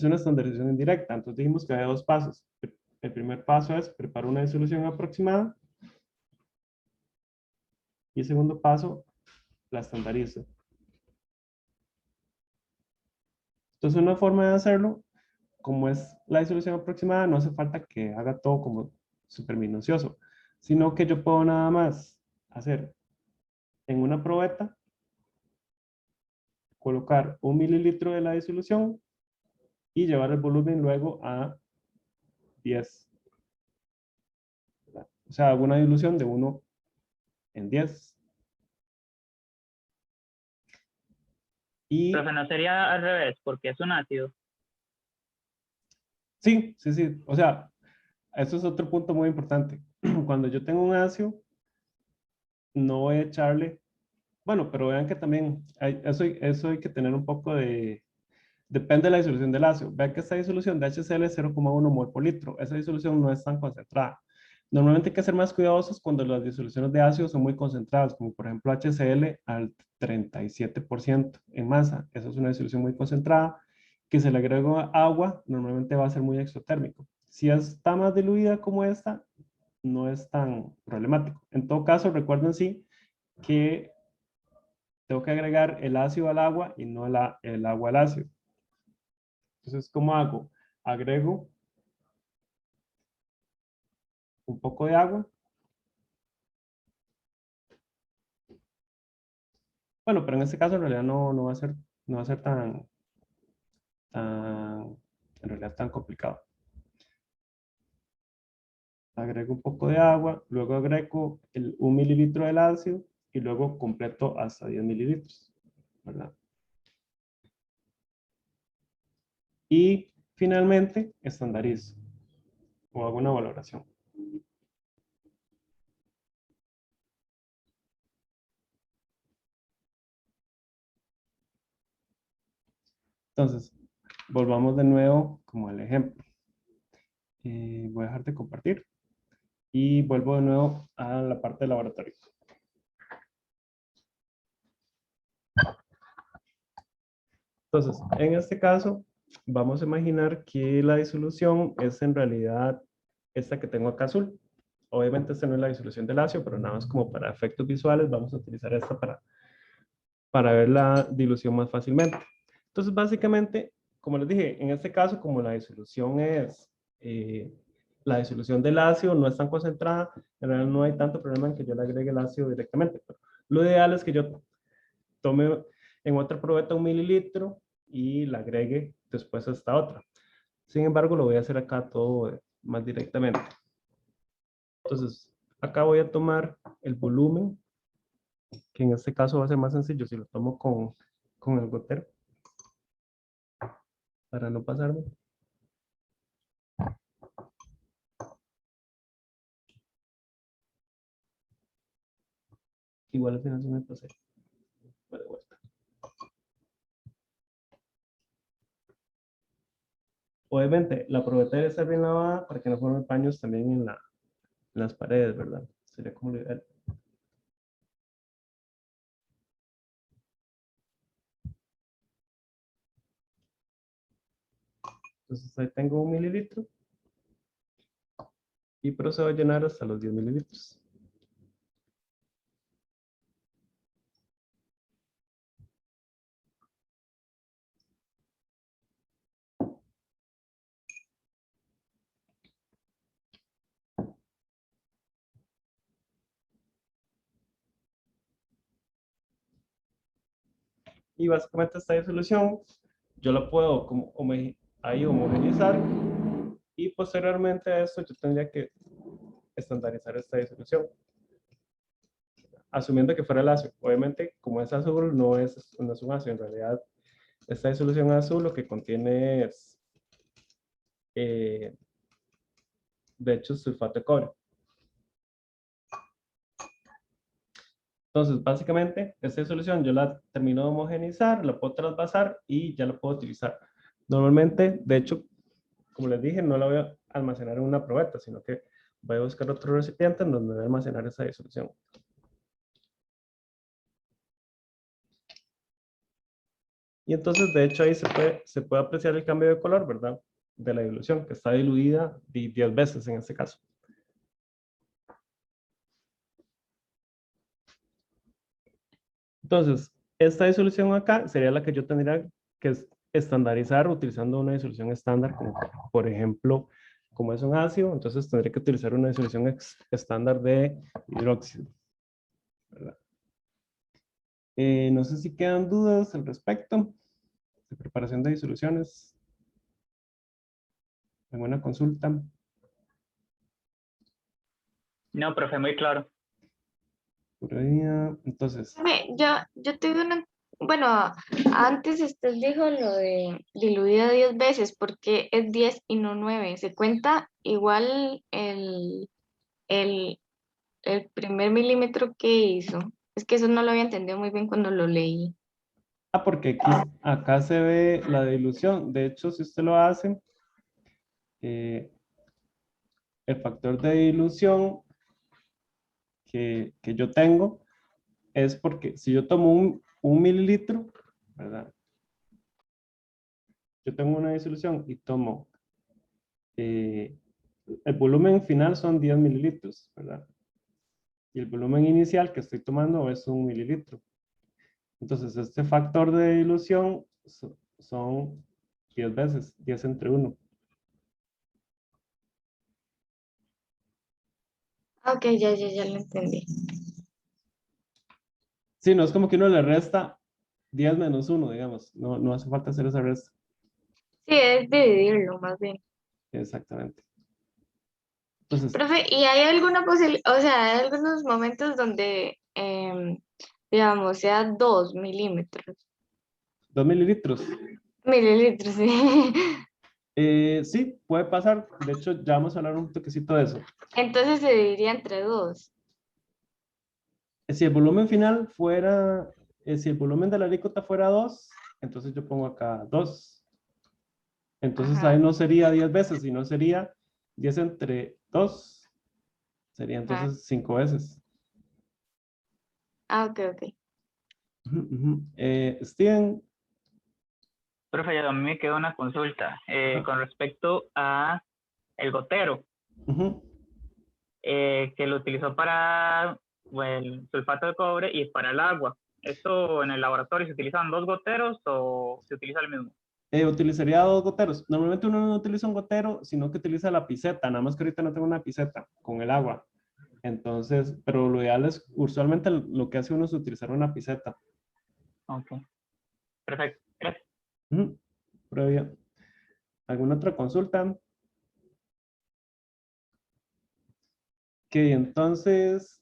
una estandarización indirecta. Entonces dijimos que hay dos pasos. El primer paso es preparar una disolución aproximada. Y el segundo paso, la estandarizo. Entonces una forma de hacerlo, como es la disolución aproximada, no hace falta que haga todo como súper minucioso, sino que yo puedo nada más hacer en una probeta, colocar 1 mililitro de la disolución y llevar el volumen luego a 10. ¿Verdad? O sea, hago una dilución de 1 en 10. Y Profe, no sería al revés, porque es un ácido. sí. O sea, eso es otro punto muy importante. Cuando yo tengo un ácido, no voy a echarle, bueno, pero vean que también eso hay que tener un poco de, depende de la disolución del ácido. Vean que esta disolución de HCl es 0,1 mol por litro. Esa disolución no es tan concentrada. Normalmente hay que ser más cuidadosos cuando las disoluciones de ácido son muy concentradas, como por ejemplo HCl al 37% en masa. Esa es una disolución muy concentrada, que se le agrega agua, normalmente va a ser muy exotérmico. Si está más diluida como esta, no es tan problemático. En todo caso, recuerden sí que tengo que agregar el ácido al agua y no el agua al ácido. Entonces, ¿cómo hago? Agrego un poco de agua. Bueno, pero en este caso en realidad no va a ser, no va a ser en realidad tan complicado. Agrego un poco de agua, luego agrego 1 mililitro del ácido y luego completo hasta 10 mililitros, ¿verdad? Y finalmente estandarizo o hago una valoración. Entonces, volvamos de nuevo como al ejemplo. Voy a dejar de compartir y vuelvo de nuevo a la parte del laboratorio. Entonces, en este caso, vamos a imaginar que la disolución es en realidad esta que tengo acá azul. Obviamente esta no es la disolución del ácido, pero nada más como para efectos visuales vamos a utilizar esta para ver la dilución más fácilmente. Entonces, básicamente, como les dije, en este caso, como la disolución es, la disolución del ácido no es tan concentrada, en realidad no hay tanto problema en que yo le agregue el ácido directamente. Pero lo ideal es que yo tome en otra probeta 1 mililitro y la agregue después a esta otra. Sin embargo, lo voy a hacer acá todo más directamente. Entonces, acá voy a tomar el volumen, que en este caso va a ser más sencillo si lo tomo con el gotero, para no pasarme. Igual al final se me pasé. De vuelta. Obviamente, la probeta debe estar bien lavada para que no forme paños también en las paredes, ¿verdad? Sería como lo ideal. Entonces ahí tengo 1 mililitro. Y procedo a llenar hasta los 10 mililitros. Y básicamente esta disolución yo la puedo como ahí homogeneizar y posteriormente a esto yo tendría que estandarizar esta disolución. Asumiendo que fuera el ácido. Obviamente, como es azul, no es un ácido. En realidad, esta disolución azul lo que contiene es, de hecho, sulfato de cobre. Entonces, básicamente, esta disolución yo la termino de homogeneizar, la puedo trasvasar y ya la puedo utilizar. Normalmente, de hecho, como les dije, no la voy a almacenar en una probeta, sino que voy a buscar otro recipiente en donde voy a almacenar esa disolución. Y entonces, de hecho, ahí se puede apreciar el cambio de color, ¿verdad? De la dilución, que está diluida 10 veces en este caso. Entonces, esta disolución acá sería la que yo tendría que estandarizar utilizando una disolución estándar, como por ejemplo, como es un ácido, entonces tendría que utilizar una disolución estándar de hidróxido, ¿verdad? No sé si quedan dudas al respecto de preparación de disoluciones. ¿Alguna consulta? No, profe, muy claro. Por ahí, entonces. Yo tuve una, bueno, antes usted dijo lo de diluida 10 veces, porque es 10 y no 9. ¿Se cuenta igual el primer milímetro que hizo? Es que eso no lo había entendido muy bien cuando lo leí. Porque acá se ve la dilución. De hecho, si usted lo hace, el factor de dilución que yo tengo es porque si yo tomo un mililitro, ¿verdad? Yo tengo una disolución y tomo, el volumen final son 10 mililitros, ¿verdad? Y el volumen inicial que estoy tomando es 1 mililitro. Entonces, este factor de dilución son 10 veces, 10 entre 1. Ok, ya lo entendí. Sí, no es como que uno le resta 10 menos 1, digamos. No hace falta hacer esa resta. Sí, es dividirlo más bien. Exactamente. Entonces, Profe, ¿y hay alguna posibilidad, o sea, hay algunos momentos donde, digamos, sea 2 milímetros? 2 mililitros. Mililitros, sí. Sí, puede pasar. De hecho, ya vamos a hablar un toquecito de eso. Entonces se dividiría entre 2. Si el volumen final fuera, si el volumen de la alícuota fuera 2, entonces yo pongo acá 2. Entonces Ajá. ahí no sería 10 veces, sino sería 10 entre 2. Sería entonces 5 veces. Ah, ok. Steven. Profe, a mí me quedó una consulta con respecto a el gotero, que lo utilizó para el sulfato de cobre y para el agua. ¿Esto en el laboratorio se utilizan 2 goteros o se utiliza el mismo? Utilizaría 2 goteros. Normalmente uno no utiliza un gotero, sino que utiliza la piseta. Nada más que ahorita no tengo una piseta con el agua. Entonces, pero lo ideal es, usualmente lo que hace uno es utilizar una piseta. Ok. Perfecto. Gracias. Previa. ¿Alguna otra consulta? Ok, entonces,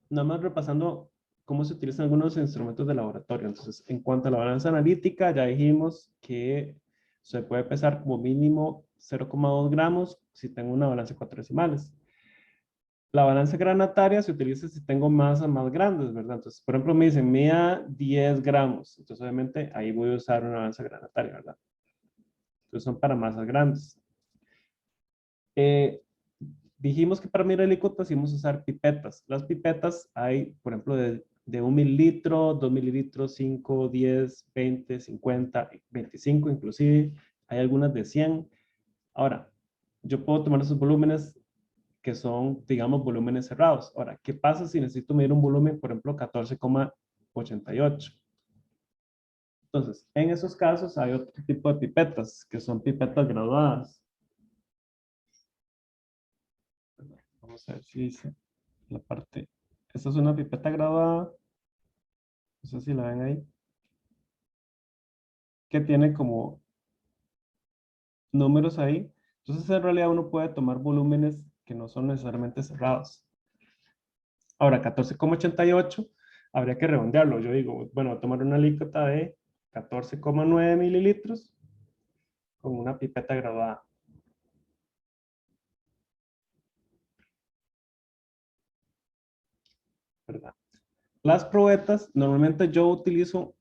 nada más repasando cómo se utilizan algunos instrumentos de laboratorio. Entonces, en cuanto a la balanza analítica, ya dijimos que se puede pesar como mínimo 0,2 gramos si tengo una balanza de 4 decimales. La balanza granataria se utiliza si tengo masas más grandes, ¿verdad? Entonces, por ejemplo, me dicen, mida 10 gramos. Entonces, obviamente, ahí voy a usar una balanza granataria, ¿verdad? Entonces, son para masas grandes. Dijimos que para medir alícuotas íbamos a usar pipetas. Las pipetas hay, por ejemplo, de 1 mililitro, 2 mililitros, 5, 10, 20, 50, 25 inclusive. Hay algunas de 100. Ahora, yo puedo tomar esos volúmenes que son, digamos, volúmenes cerrados. Ahora, ¿qué pasa si necesito medir un volumen, por ejemplo, 14,88? Entonces, en esos casos hay otro tipo de pipetas, que son pipetas graduadas. Vamos a ver si dice la parte. Esta es una pipeta graduada. No sé si la ven ahí. Que tiene como números ahí. Entonces, en realidad uno puede tomar volúmenes que no son necesariamente cerrados. Ahora, 14,88 habría que redondearlo. Yo digo, bueno, voy a tomar una alícuota de 14,9 mililitros con una pipeta graduada. ¿Verdad? Las probetas, normalmente yo utilizo,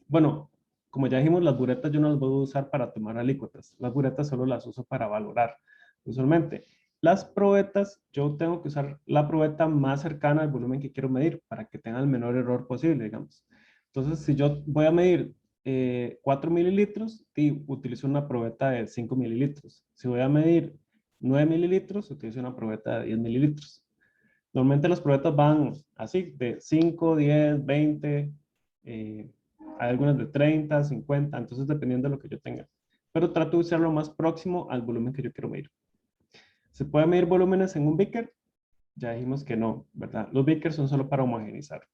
bueno, como ya dijimos, las buretas yo no las voy a usar para tomar alícuotas. Las buretas solo las uso para valorar. Usualmente, las probetas, yo tengo que usar la probeta más cercana al volumen que quiero medir para que tenga el menor error posible, digamos. Entonces, si yo voy a medir 4 mililitros, utilizo una probeta de 5 mililitros. Si voy a medir 9 mililitros, utilizo una probeta de 10 mililitros. Normalmente las probetas van así, de 5, 10, 20, hay algunas de 30, 50, entonces dependiendo de lo que yo tenga. Pero trato de usar lo más próximo al volumen que yo quiero medir. ¿Se puede medir volúmenes en un beaker? Ya dijimos que no, ¿verdad? Los beakers son solo para homogeneizar.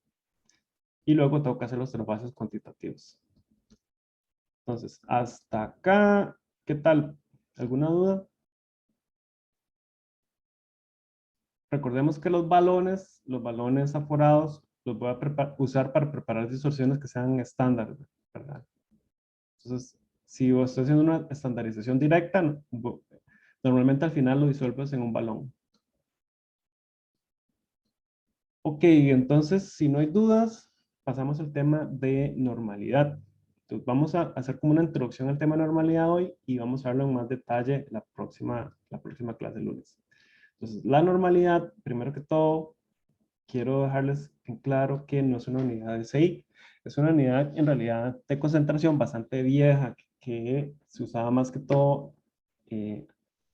Y luego tengo que hacer los trasvases cuantitativos. Entonces, hasta acá, ¿qué tal? ¿Alguna duda? Recordemos que los balones aforados, los voy a usar para preparar distorsiones que sean estándar, ¿verdad? Entonces, si estoy haciendo una estandarización directa, normalmente al final lo disuelves en un balón. Ok, entonces, si no hay dudas, pasamos al tema de normalidad. Entonces, vamos a hacer como una introducción al tema de normalidad hoy y vamos a verlo en más detalle la próxima clase el lunes. Entonces, la normalidad, primero que todo, quiero dejarles en claro que no es una unidad de SI, es una unidad en realidad de concentración bastante vieja que se usaba más que todo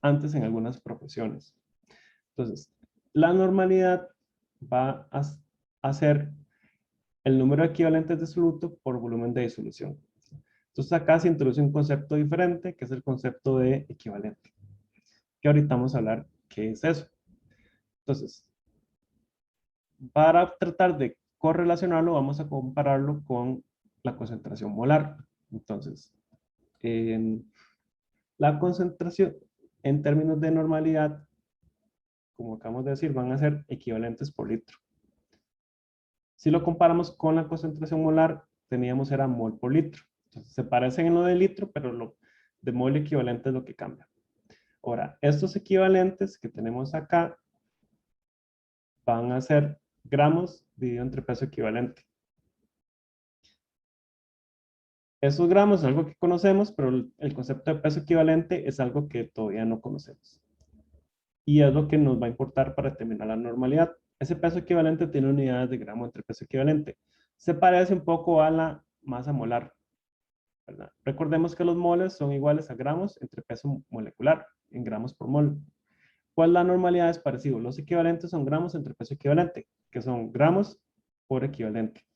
antes en algunas profesiones. Entonces, la normalidad va a ser el número de equivalentes de soluto por volumen de disolución. Entonces acá se introduce un concepto diferente que es el concepto de equivalente, que ahorita vamos a hablar qué es eso. Entonces, para tratar de correlacionarlo, vamos a compararlo con la concentración molar. Entonces, la concentración en términos de normalidad, como acabamos de decir, van a ser equivalentes por litro. Si lo comparamos con la concentración molar, teníamos era mol por litro. Entonces, se parecen en lo de litro, pero lo de mol equivalente es lo que cambia. Ahora, estos equivalentes que tenemos acá van a ser gramos dividido entre peso equivalente. Esos gramos es algo que conocemos, pero el concepto de peso equivalente es algo que todavía no conocemos. Y es lo que nos va a importar para determinar la normalidad. Ese peso equivalente tiene unidades de gramo entre peso equivalente. Se parece un poco a la masa molar, ¿verdad? Recordemos que los moles son iguales a gramos entre peso molecular, en gramos por mol. ¿Cuál es la normalidad? Es parecido. Los equivalentes son gramos entre peso equivalente, que son gramos por equivalente.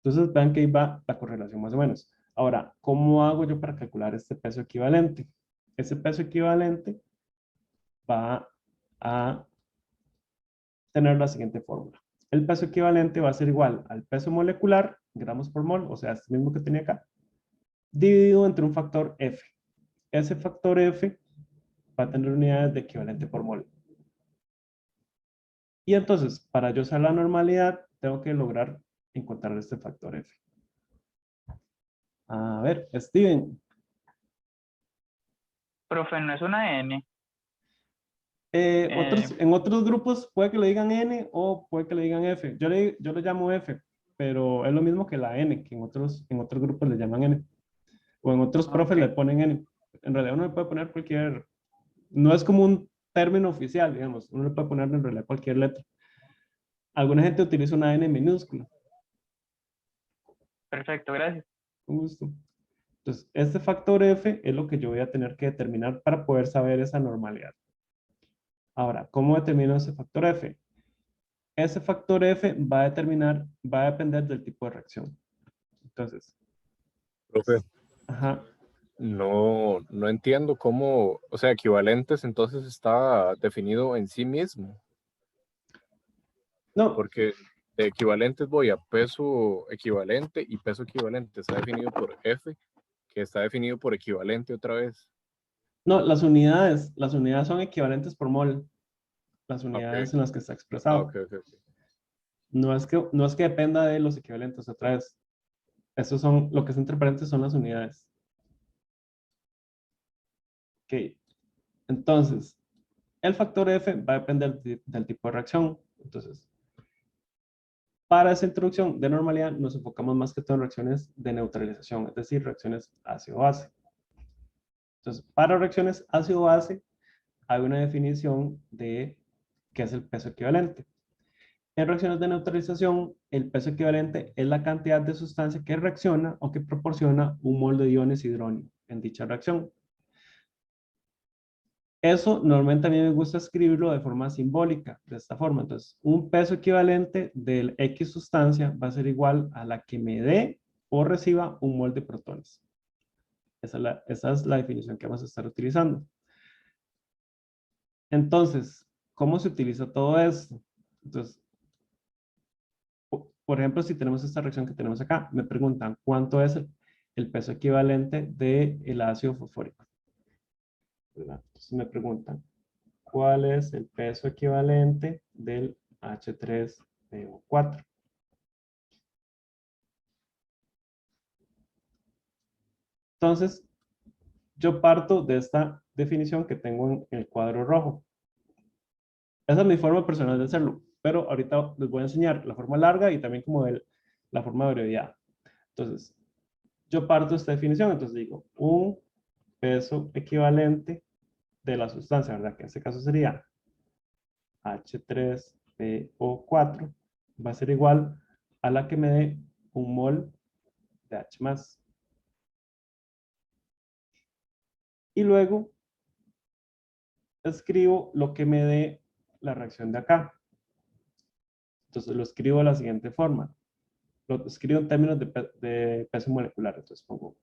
Entonces vean que ahí va la correlación más o menos. Ahora, ¿cómo hago yo para calcular este peso equivalente? Ese peso equivalente va a tener la siguiente fórmula. El peso equivalente va a ser igual al peso molecular, gramos por mol, o sea, este mismo que tenía acá, dividido entre un factor F. Ese factor F va a tener unidades de equivalente por mol. Y entonces, para yo usar la normalidad, tengo que lograr encontrar este factor F. A ver, Steven. Profe, ¿no es una N? En otros grupos puede que le digan N o puede que le digan F. Yo le llamo F, pero es lo mismo que la N, que en otros grupos le llaman N. O en otros profes le ponen N. En realidad uno le puede poner cualquier, no es como un término oficial, digamos. Uno le puede poner en realidad cualquier letra. Alguna gente utiliza una N minúscula. Perfecto, gracias. Con gusto. Entonces, este factor F es lo que yo voy a tener que determinar para poder saber esa normalidad. Ahora, ¿cómo determino ese factor F? Ese factor F va a depender del tipo de reacción. Entonces, Profe, ajá, no entiendo cómo, o sea, equivalentes entonces está definido en sí mismo, no, porque de equivalentes voy a peso equivalente y peso equivalente está definido por F, que está definido por equivalente otra vez. no, las unidades son equivalentes por mol, las Ok, unidades en las que está ok, expresado. ok. No es que dependa de los equivalentes, otra vez. Estos son, lo que está entre paréntesis son las unidades. Ok, entonces, el factor F va a depender del tipo de reacción. Entonces, para esa introducción de normalidad nos enfocamos más que todo en reacciones de neutralización, es decir, reacciones ácido-base. Entonces, para reacciones ácido-base hay una definición de qué es el peso equivalente. En reacciones de neutralización, el peso equivalente es la cantidad de sustancia que reacciona o que proporciona un mol de iones hidróneo en dicha reacción. Eso normalmente a mí me gusta escribirlo de forma simbólica, de esta forma. Entonces, un peso equivalente del X sustancia va a ser igual a la que me dé o reciba un mol de protones. Esa es la definición que vamos a estar utilizando. Entonces, ¿cómo se utiliza todo esto? Entonces, por ejemplo, si tenemos esta reacción que tenemos acá, me preguntan cuánto es el peso equivalente del ácido fosfórico. ¿Verdad? Entonces me preguntan, ¿cuál es el peso equivalente del H3PO4? Entonces, yo parto de esta definición que tengo en el cuadro rojo. Esa es mi forma personal de hacerlo, pero ahorita les voy a enseñar la forma larga y también como la forma abreviada. Entonces, yo parto de esta definición, entonces digo, un peso equivalente de la sustancia, ¿verdad? Que en este caso sería H3PO4, va a ser igual a la que me dé un mol de H+. Y luego escribo lo que me dé la reacción de acá. Entonces lo escribo de la siguiente forma. Lo escribo en términos de peso molecular. Entonces pongo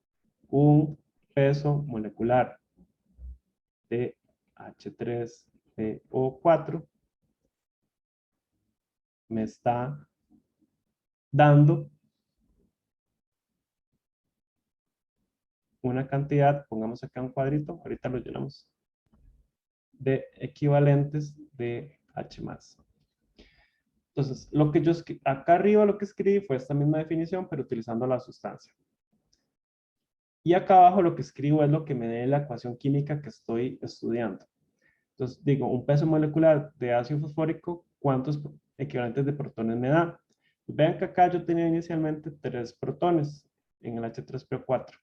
un peso molecular de H3PO4 me está dando una cantidad, pongamos acá un cuadrito, ahorita lo llenamos, de equivalentes de H+. Entonces, acá arriba lo que escribí fue esta misma definición, pero utilizando la sustancia. Y acá abajo lo que escribo es lo que me dé la ecuación química que estoy estudiando. Entonces, digo, un peso molecular de ácido fosfórico, ¿cuántos equivalentes de protones me da? Vean que acá yo tenía inicialmente 3 protones en el H3PO4.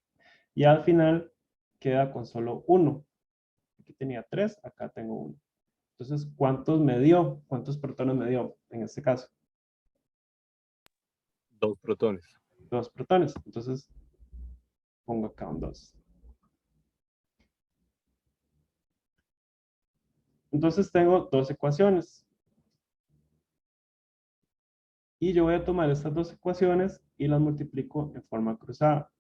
Y al final queda con solo 1. Aquí tenía 3, acá tengo 1. Entonces, ¿cuántos me dio? ¿Cuántos protones me dio en este caso? 2 protones. 2 protones. Entonces, pongo acá un 2. Entonces, tengo 2 ecuaciones. Y yo voy a tomar estas 2 ecuaciones y las multiplico en forma cruzada.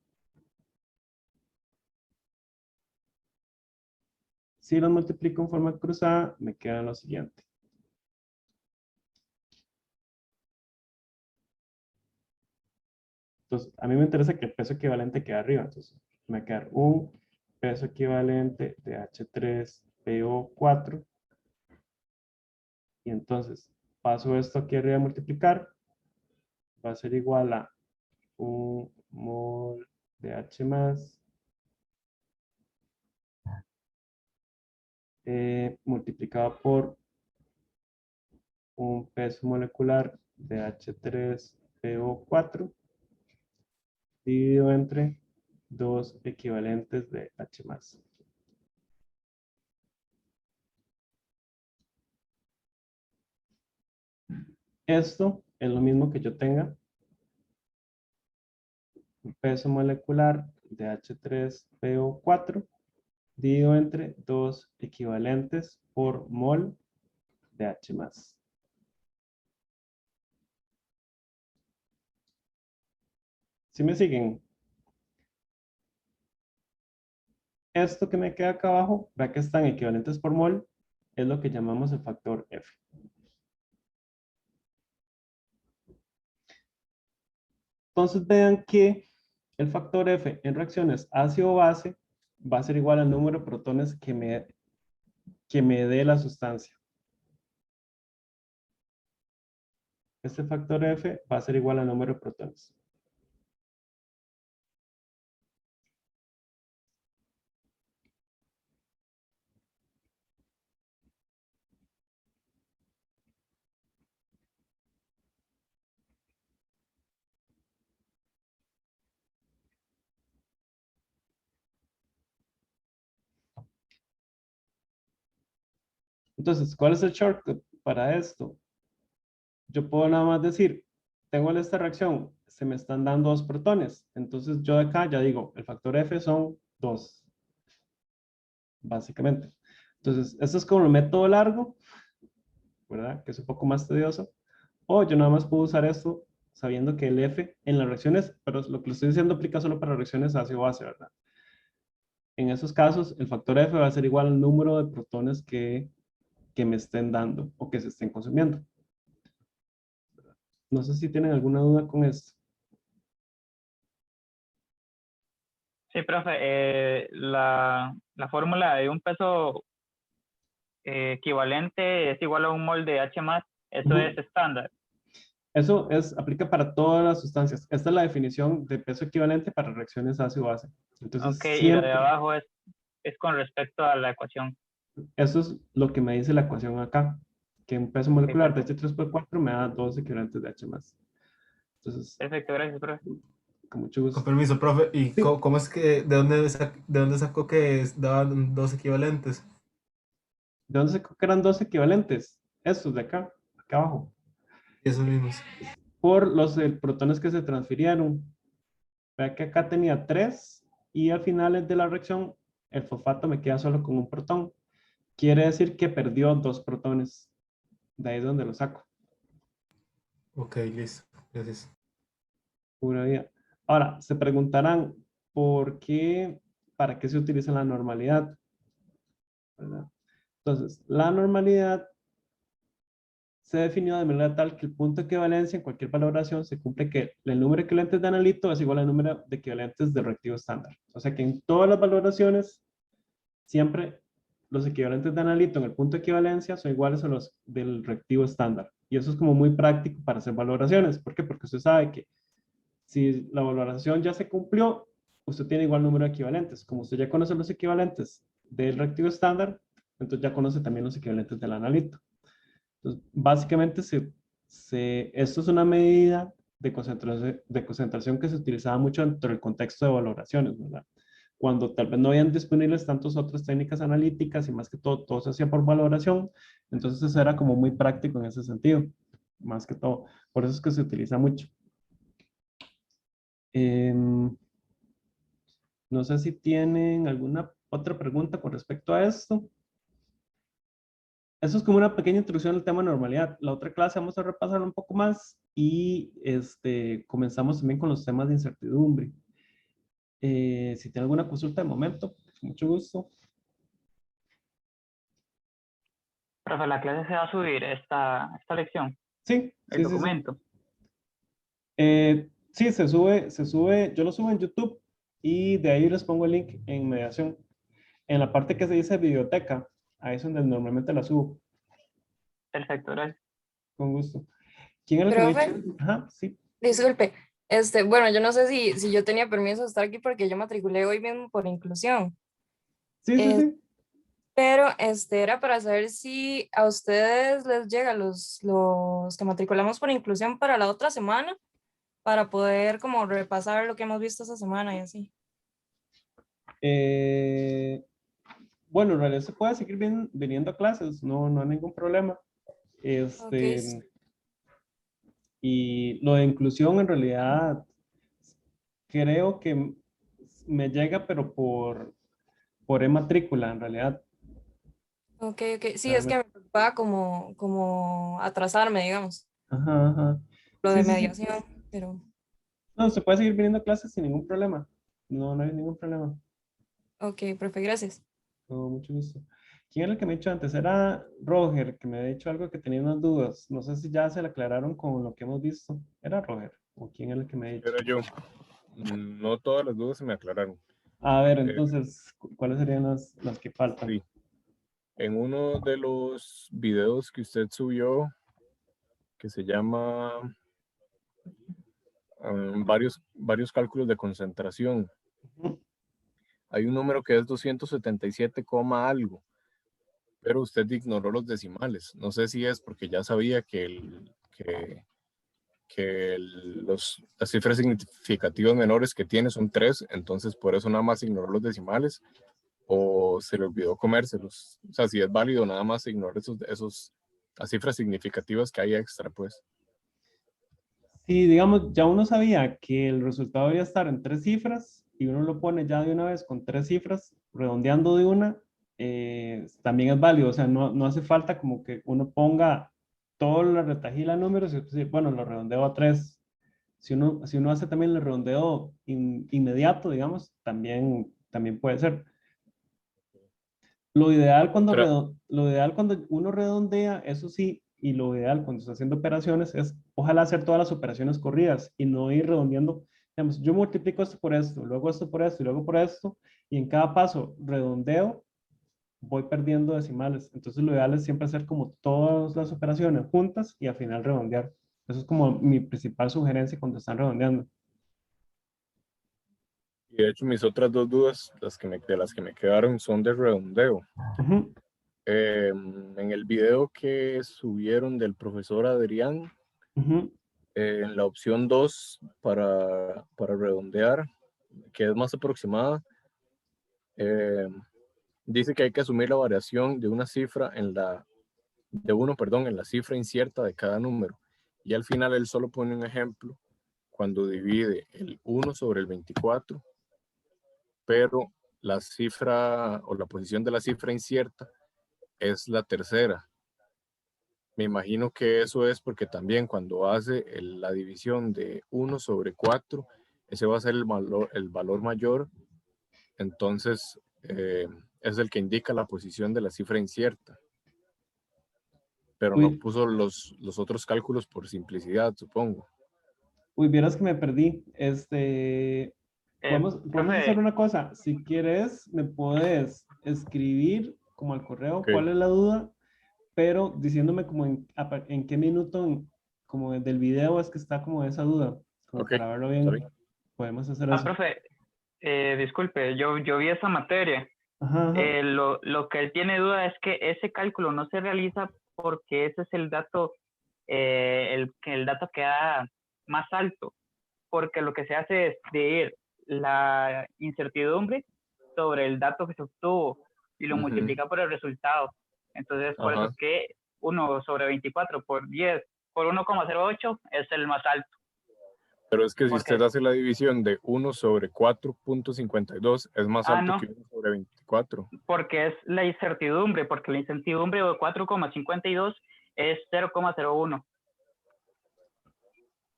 Si las multiplico en forma cruzada, me queda lo siguiente. Entonces, a mí me interesa que el peso equivalente quede arriba. Entonces, me va a quedar un peso equivalente de H3PO4. Y entonces, paso esto aquí arriba a multiplicar. Va a ser igual a un mol de H+, multiplicado por un peso molecular de H3PO4 dividido entre 2 equivalentes de H+. Esto es lo mismo que yo tenga un peso molecular de H3PO4 dividido entre 2 equivalentes por mol de H más. ¿Sí me siguen? Esto que me queda acá abajo, vea que están equivalentes por mol, es lo que llamamos el factor F. Entonces vean que el factor F en reacciones ácido-base va a ser igual al número de protones que me dé la sustancia. Este factor F va a ser igual al número de protones. Entonces, ¿cuál es el shortcut para esto? Yo puedo nada más decir, tengo esta reacción, se me están dando 2 protones. Entonces yo de acá ya digo, el factor F son 2. Básicamente. Entonces, esto es como el método largo, ¿verdad? Que es un poco más tedioso. O yo nada más puedo usar esto sabiendo que el F en las reacciones, pero lo que le estoy diciendo aplica solo para reacciones ácido-base, ¿verdad? En esos casos, el factor F va a ser igual al número de protones que me estén dando o que se estén consumiendo. No sé si tienen alguna duda con esto. Sí, profe, la fórmula de un peso equivalente es igual a un mol de H más, eso es estándar. Eso aplica para todas las sustancias. Esta es la definición de peso equivalente para reacciones ácido-base. Entonces, Ok, y lo de siempre, abajo es con respecto a la ecuación. eso es lo que me dice la ecuación acá, que un peso Ok, molecular de perfecto. H3 por 4 me da 2 equivalentes de H más. Entonces, Perfecto, gracias, profe. con mucho gusto. Con permiso, profe. ¿Y Sí. cómo es que, de dónde sacó que daban 2 equivalentes? ¿De dónde sacó que eran 2 equivalentes? Estos de acá, acá abajo. Esos mismos. Por los protones que se transfirieron. Vea que acá tenía 3 y al final de la reacción el fosfato me queda solo con un protón. Quiere decir que perdió 2 protones. De ahí es donde lo saco. Ok, listo. Gracias. Pura vida. Ahora, se preguntarán, ¿por qué, para qué se utiliza la normalidad? ¿Verdad? Entonces, la normalidad se definió de manera tal que el punto de equivalencia en cualquier valoración se cumple que el número de equivalentes de analito es igual al número de equivalentes de reactivo estándar. O sea que en todas las valoraciones, siempre los equivalentes de analito en el punto de equivalencia son iguales a los del reactivo estándar. Y eso es como muy práctico para hacer valoraciones. ¿Por qué? Porque usted sabe que si la valoración ya se cumplió, usted tiene igual número de equivalentes. Como usted ya conoce los equivalentes del reactivo estándar, entonces ya conoce también los equivalentes del analito. Entonces, básicamente, esto es una medida de concentración que se utilizaba mucho dentro del contexto de valoraciones, ¿verdad? Cuando tal vez no habían disponibles tantas otras técnicas analíticas y más que todo se hacía por valoración, entonces eso era como muy práctico en ese sentido, más que todo. Por eso es que se utiliza mucho. No sé si tienen alguna otra pregunta con respecto a esto. Eso es como una pequeña introducción al tema de normalidad. La otra clase vamos a repasarlo un poco más y comenzamos también con los temas de incertidumbre. Si tienen alguna consulta de momento, con mucho gusto. Profe, la clase se va a subir esta lección, Sí, el sí. documento. Sí, se sube, yo lo subo en YouTube y de ahí les pongo el link en mediación. En la parte que se dice biblioteca, ahí es donde normalmente la subo. Perfecto, gracias. Con gusto. ¿Quién era el que me Profe, dijo? Ajá, sí. disculpe, bueno, yo no sé si yo tenía permiso de estar aquí porque yo matriculé hoy mismo por inclusión. Sí. Pero era para saber si a ustedes les llega los que matriculamos por inclusión para la otra semana, para poder como repasar lo que hemos visto esta semana y así. Bueno, en realidad se puede seguir viniendo a clases, no hay ningún problema. Okay. Y lo de inclusión en realidad creo que me llega, pero por e-matrícula, en realidad. Ok, sí, es que me preocupaba como atrasarme, digamos, Ajá, ajá. lo Sí, de sí, sí. mediación, pero No, se puede seguir viniendo a clases sin ningún problema. No, no hay ningún problema. ok, profe, gracias. Con mucho gusto. ¿Quién era el que me ha dicho antes? Era Roger, que me ha dicho algo que tenía unas dudas. No sé si ya se le aclararon con lo que hemos visto. ¿Era Roger? ¿O quién era el que me ha dicho? Era yo. No todas las dudas se me aclararon. A ver, entonces, ¿cuáles serían las que faltan? Sí. En uno de los videos que usted subió, que se llama varios cálculos de concentración, hay un número que es 277, algo, pero usted ignoró los decimales. No sé si es porque ya sabía las cifras significativas menores que tiene son 3, entonces por eso nada más ignoró los decimales, o se le olvidó comérselos. O sea, si es válido, nada más ignorar las cifras significativas que hay extra, pues. Sí, digamos, ya uno sabía que el resultado debería estar en 3 cifras y uno lo pone ya de una vez con 3 cifras, redondeando de una, también es válido. O sea, no hace falta como que uno ponga toda la retahíla de números y decir, bueno, lo redondeo a 3. Si uno hace también el redondeo inmediato, digamos, también puede ser. Lo ideal cuando uno redondea, eso sí, y lo ideal cuando está haciendo operaciones es ojalá hacer todas las operaciones corridas y no ir redondeando. Digamos, yo multiplico esto por esto, luego esto por esto y luego por esto, y en cada paso redondeo, voy perdiendo decimales. Entonces lo ideal es siempre hacer como todas las operaciones juntas y al final redondear. Eso es como mi principal sugerencia cuando están redondeando. Y de hecho mis otras 2 dudas, de las que me quedaron, son de redondeo. En el video que subieron del profesor Adrián, en la opción 2 para redondear, que es más aproximada, dice que hay que asumir la variación de una cifra en la cifra incierta de cada número. Y al final él solo pone un ejemplo cuando divide el 1 sobre el 24, pero la cifra o la posición de la cifra incierta es la tercera. Me imagino que eso es porque también cuando hace la división de 1 sobre 4, ese va a ser el valor mayor, entonces es el que indica la posición de la cifra incierta. Pero no puso los otros cálculos por simplicidad, supongo. Uy, vieras que me perdí. Podemos profe, hacer una cosa. Si quieres, me puedes escribir como al correo Ok. cuál es la duda, pero diciéndome como en qué minuto como del video es que está como esa duda, como Ok, para verlo está bien. bien. Podemos hacer eso. profe, disculpe, yo vi esa materia. Ajá, ajá. Lo que él tiene duda es que ese cálculo no se realiza porque ese es el dato, el dato que da más alto, porque lo que se hace es dividir la incertidumbre sobre el dato que se obtuvo y lo multiplica por el resultado. Entonces, por eso Ajá. es que 1 sobre 24 por 10 por 1,08 es el más alto. Pero es que si Porque- usted hace la división de 1 sobre 4.52, es más alto no, que 1 sobre 24. porque es la incertidumbre, porque la incertidumbre de 4,52 es 0,01.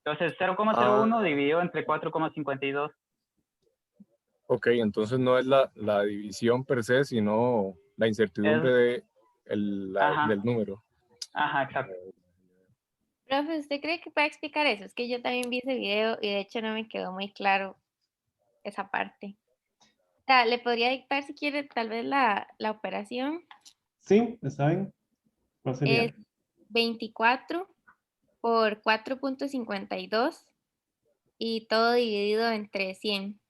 Entonces, 0,01 dividido entre 4,52. Ok, entonces no es la división per se, sino la incertidumbre del número. Ajá, exacto. Profe, ¿usted cree que puede explicar eso? Es que yo también vi ese video y de hecho no me quedó muy claro esa parte. O sea, ¿le podría dictar si quiere tal vez la operación? Sí, está bien. ¿Cuál sería? Es 24 por 4.52 y todo dividido entre 100.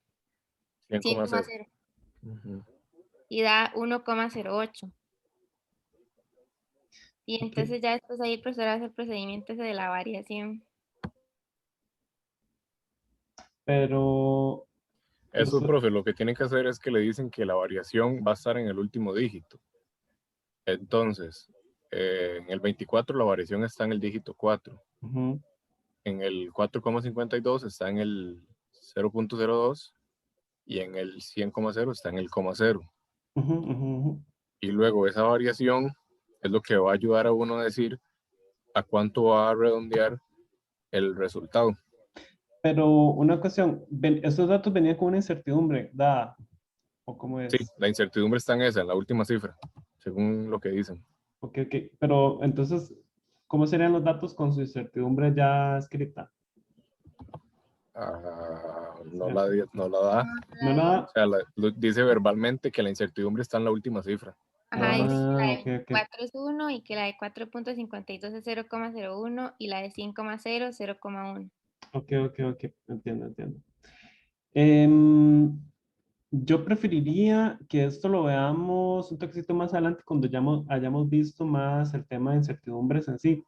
100,0. 100,0 y da 1,08. Y entonces ya después ahí el profesor hace el procedimiento ese de la variación. Pero Eso, profe, lo que tienen que hacer es que le dicen que la variación va a estar en el último dígito. Entonces, en el 24 la variación está en el dígito 4. En el 4,52 está en el 0.02 y en el 100,0 está en el coma cero. Ujú, ujú, ujú. Y luego esa variación es lo que va a ayudar a uno a decir a cuánto va a redondear el resultado. Pero una cuestión, estos datos venían con una incertidumbre dada, ¿o cómo Sí, es? la incertidumbre está en esa, en la última cifra, según lo que dicen. Ok, ok. Pero entonces, ¿cómo serían los datos con su incertidumbre ya escrita? No la da. No la... O sea, dice verbalmente que la incertidumbre está en la última cifra. Ajá, dice que la Ah, de ok, ok. 4 es 1 y que la de 4.52 es 0,01 y la de 100,0, 0,1. Ok, ok, ok. Entiendo, entiendo. Em, yo preferiría que esto lo veamos un toquecito más adelante cuando ya hayamos visto más el tema de incertidumbres en sí.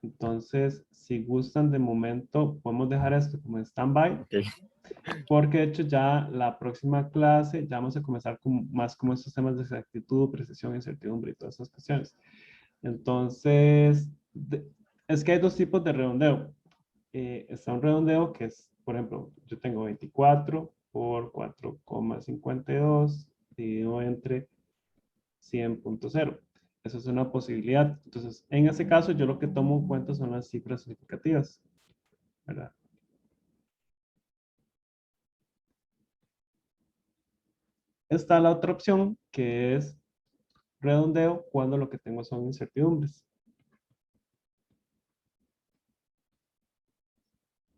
Entonces, si gustan de momento, podemos dejar esto como en stand-by. Okay. Porque de hecho ya la próxima clase ya vamos a comenzar con más como estos temas de exactitud, precisión, incertidumbre y todas esas cuestiones. Entonces, es que hay dos tipos de redondeo. Está un redondeo que es, por ejemplo, yo tengo 24 por 4,52 dividido entre 100.0. Eso es una posibilidad. Entonces, en ese caso, yo lo que tomo en cuenta son las cifras significativas, ¿verdad? Está la otra opción, que es redondeo cuando lo que tengo son incertidumbres.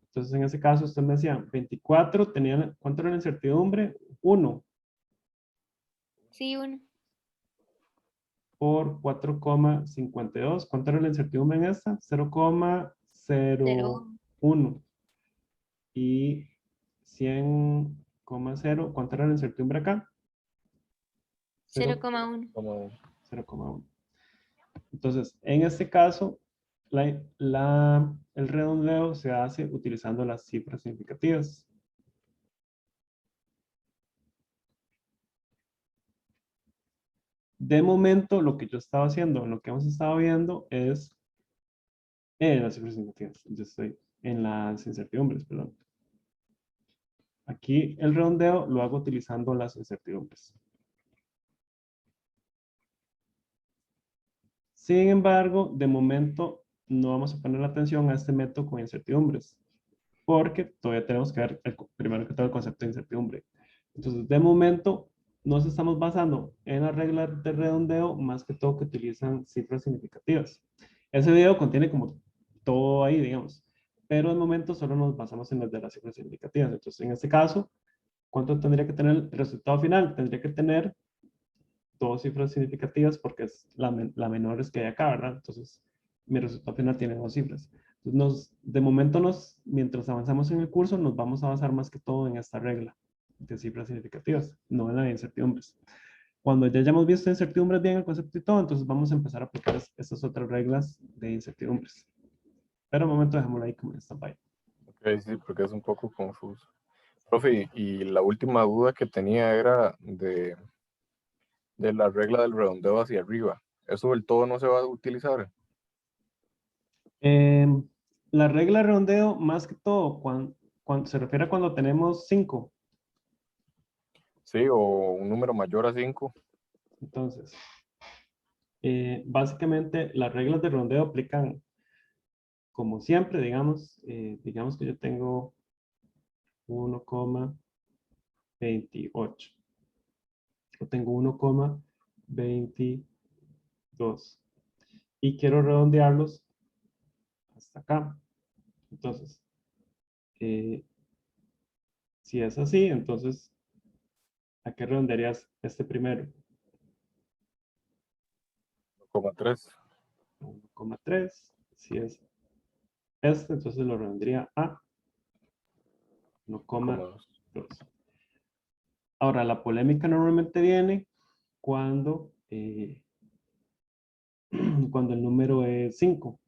Entonces, en ese caso, usted me decía, 24, tenían, ¿cuánto era la incertidumbre? 1 Sí, 1. por 4,52. ¿Cuánto era la incertidumbre en esta? 0,01. Y 100,0. ¿Cuánto era la incertidumbre acá? 0,1. 0,1. Entonces, en este caso, el redondeo se hace utilizando las cifras significativas. De momento, lo que yo estaba haciendo, lo que hemos estado viendo es las cifras significativas. Yo estoy en las incertidumbres, perdón. Aquí el redondeo lo hago utilizando las incertidumbres. Sin embargo, de momento no vamos a poner atención a este método con incertidumbres, porque todavía tenemos que ver primero que todo el concepto de incertidumbre. Entonces, de momento, nos estamos basando en las reglas de redondeo, más que todo que utilizan cifras significativas. Ese video contiene como todo ahí, digamos, pero de momento solo nos basamos en las de las cifras significativas. Entonces, en este caso, ¿cuánto tendría que tener el resultado final? Tendría que tener dos cifras significativas porque es la menor que hay acá, ¿verdad? Entonces, mi resultado final tiene dos cifras. Entonces, de momento, mientras avanzamos en el curso, nos vamos a basar más que todo en esta regla de cifras significativas, no en la de incertidumbres. Cuando ya hayamos visto incertidumbres bien, el concepto y todo, entonces vamos a empezar a aplicar estas otras reglas de incertidumbres. Pero al momento dejémoslo ahí como en stand-by. Ok, sí, porque es un poco confuso. Profe, y la última duda que tenía era de la regla del redondeo hacia arriba. ¿Eso del todo no se va a utilizar? La regla de redondeo, más que todo, cuando se refiere a cuando tenemos 5. Sí, o un número mayor a 5. Entonces, básicamente las reglas de redondeo aplican como siempre, digamos, digamos que yo tengo 1,28. Yo tengo 1,22. Y quiero redondearlos hasta acá. Entonces, si es así, entonces, ¿a qué redondearías este primero? 1,3. 1,3. Si es este, entonces lo redondearía a 1,2. Ahora, la polémica normalmente viene cuando, cuando el número es 5.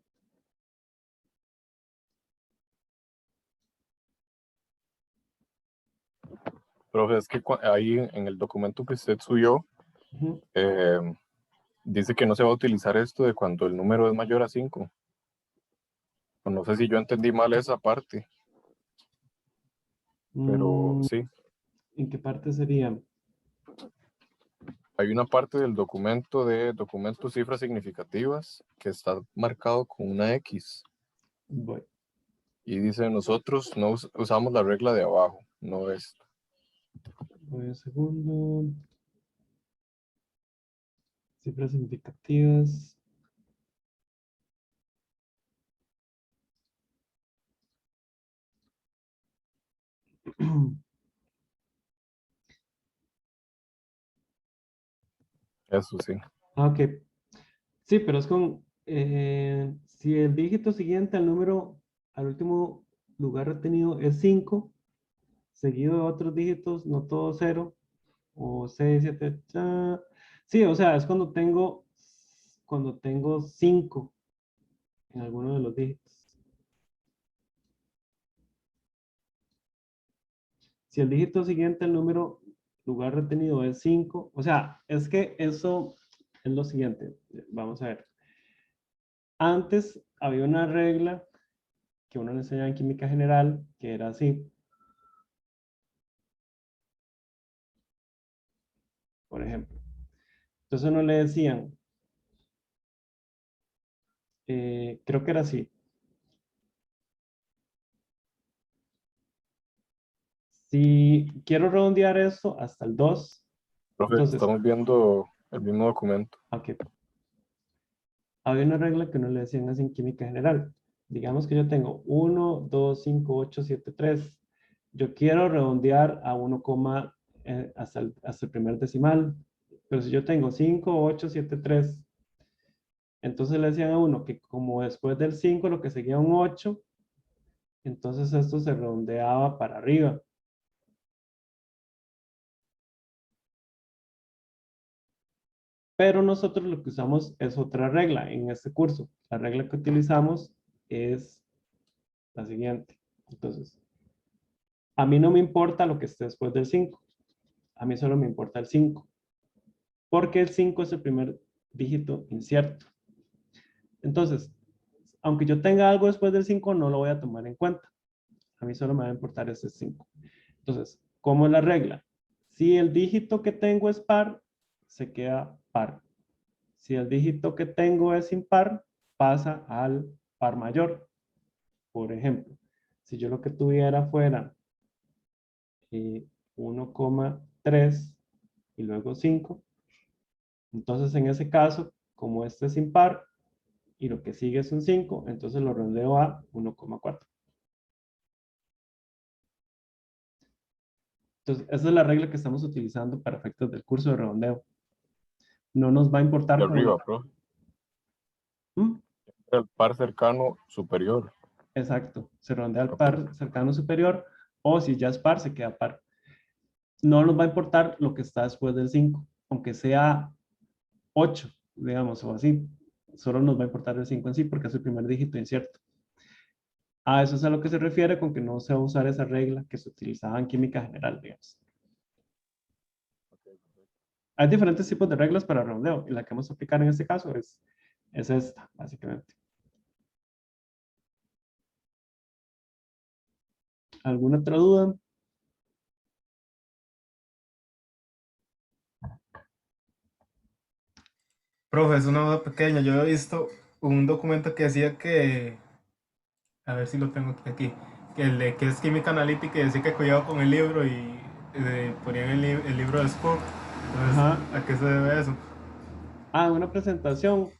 Profe, es que ahí en el documento que usted subió, dice que no se va a utilizar esto de cuando el número es mayor a 5. No sé si yo entendí mal esa parte. Pero sí. ¿En qué parte sería? Hay una parte del documento de documentos cifras significativas que está marcado con una X. Voy. Y dice, nosotros no usamos la regla de abajo, no esta. Voy un segundo. Cifras significativas. Eso sí. Ah, ok. Sí, pero es con, si el dígito siguiente al número, al último lugar retenido es 5, seguido de otros dígitos, no todo 0, o 6, 7, sí, o sea, es cuando tengo 5 en alguno de los dígitos. Si el dígito siguiente al número, lugar retenido es 5, o sea, es que eso es lo siguiente, vamos a ver. Antes había una regla que uno le enseñaba en química general, que era así. Por ejemplo. Entonces uno le decían, creo que era así. Si quiero redondear esto hasta el 2, Profe, entonces, estamos viendo el mismo documento. ok. Había una regla que uno le decían así en química general. Digamos que yo tengo 1, 2, 5, 8, 7, 3. Yo quiero redondear a 1, hasta el primer decimal. Pero si yo tengo 5, 8, 7, 3, entonces le decían a uno que como después del 5 lo que seguía un 8, entonces esto se redondeaba para arriba. Pero nosotros lo que usamos es otra regla en este curso. La regla que utilizamos es la siguiente. Entonces, a mí no me importa lo que esté después del 5. A mí solo me importa el 5. Porque el 5 es el primer dígito incierto. Entonces, aunque yo tenga algo después del 5, no lo voy a tomar en cuenta. A mí solo me va a importar ese 5. Entonces, ¿cómo es la regla? Si el dígito que tengo es par, se queda par. Si el dígito que tengo es impar, pasa al par mayor. Por ejemplo, si yo lo que tuviera fuera 1,3 y luego 5, entonces en ese caso, como este es impar y lo que sigue es un 5, entonces lo redondeo a 1,4. Entonces, esa es la regla que estamos utilizando para efectos del curso de redondeo. No nos va a importar De como arriba, profe. El par cercano superior. Exacto, se redondea al par cercano superior, o si ya es par, se queda par. No nos va a importar lo que está después del 5, aunque sea 8, digamos, o así. Solo nos va a importar el 5 en sí, porque es el primer dígito incierto. A eso es a lo que se refiere con que no se va a usar esa regla que se utilizaba en química general, digamos. Hay diferentes tipos de reglas para redondeo, y la que vamos a aplicar en este caso es esta, básicamente. ¿Alguna otra duda? Profe, es una duda pequeña. Yo he visto un documento que decía que, a ver si lo tengo aquí, que es química analítica y decía que cuidado con el libro y ponían el libro de Spock. Entonces, ¿a qué se debe eso? Una presentación.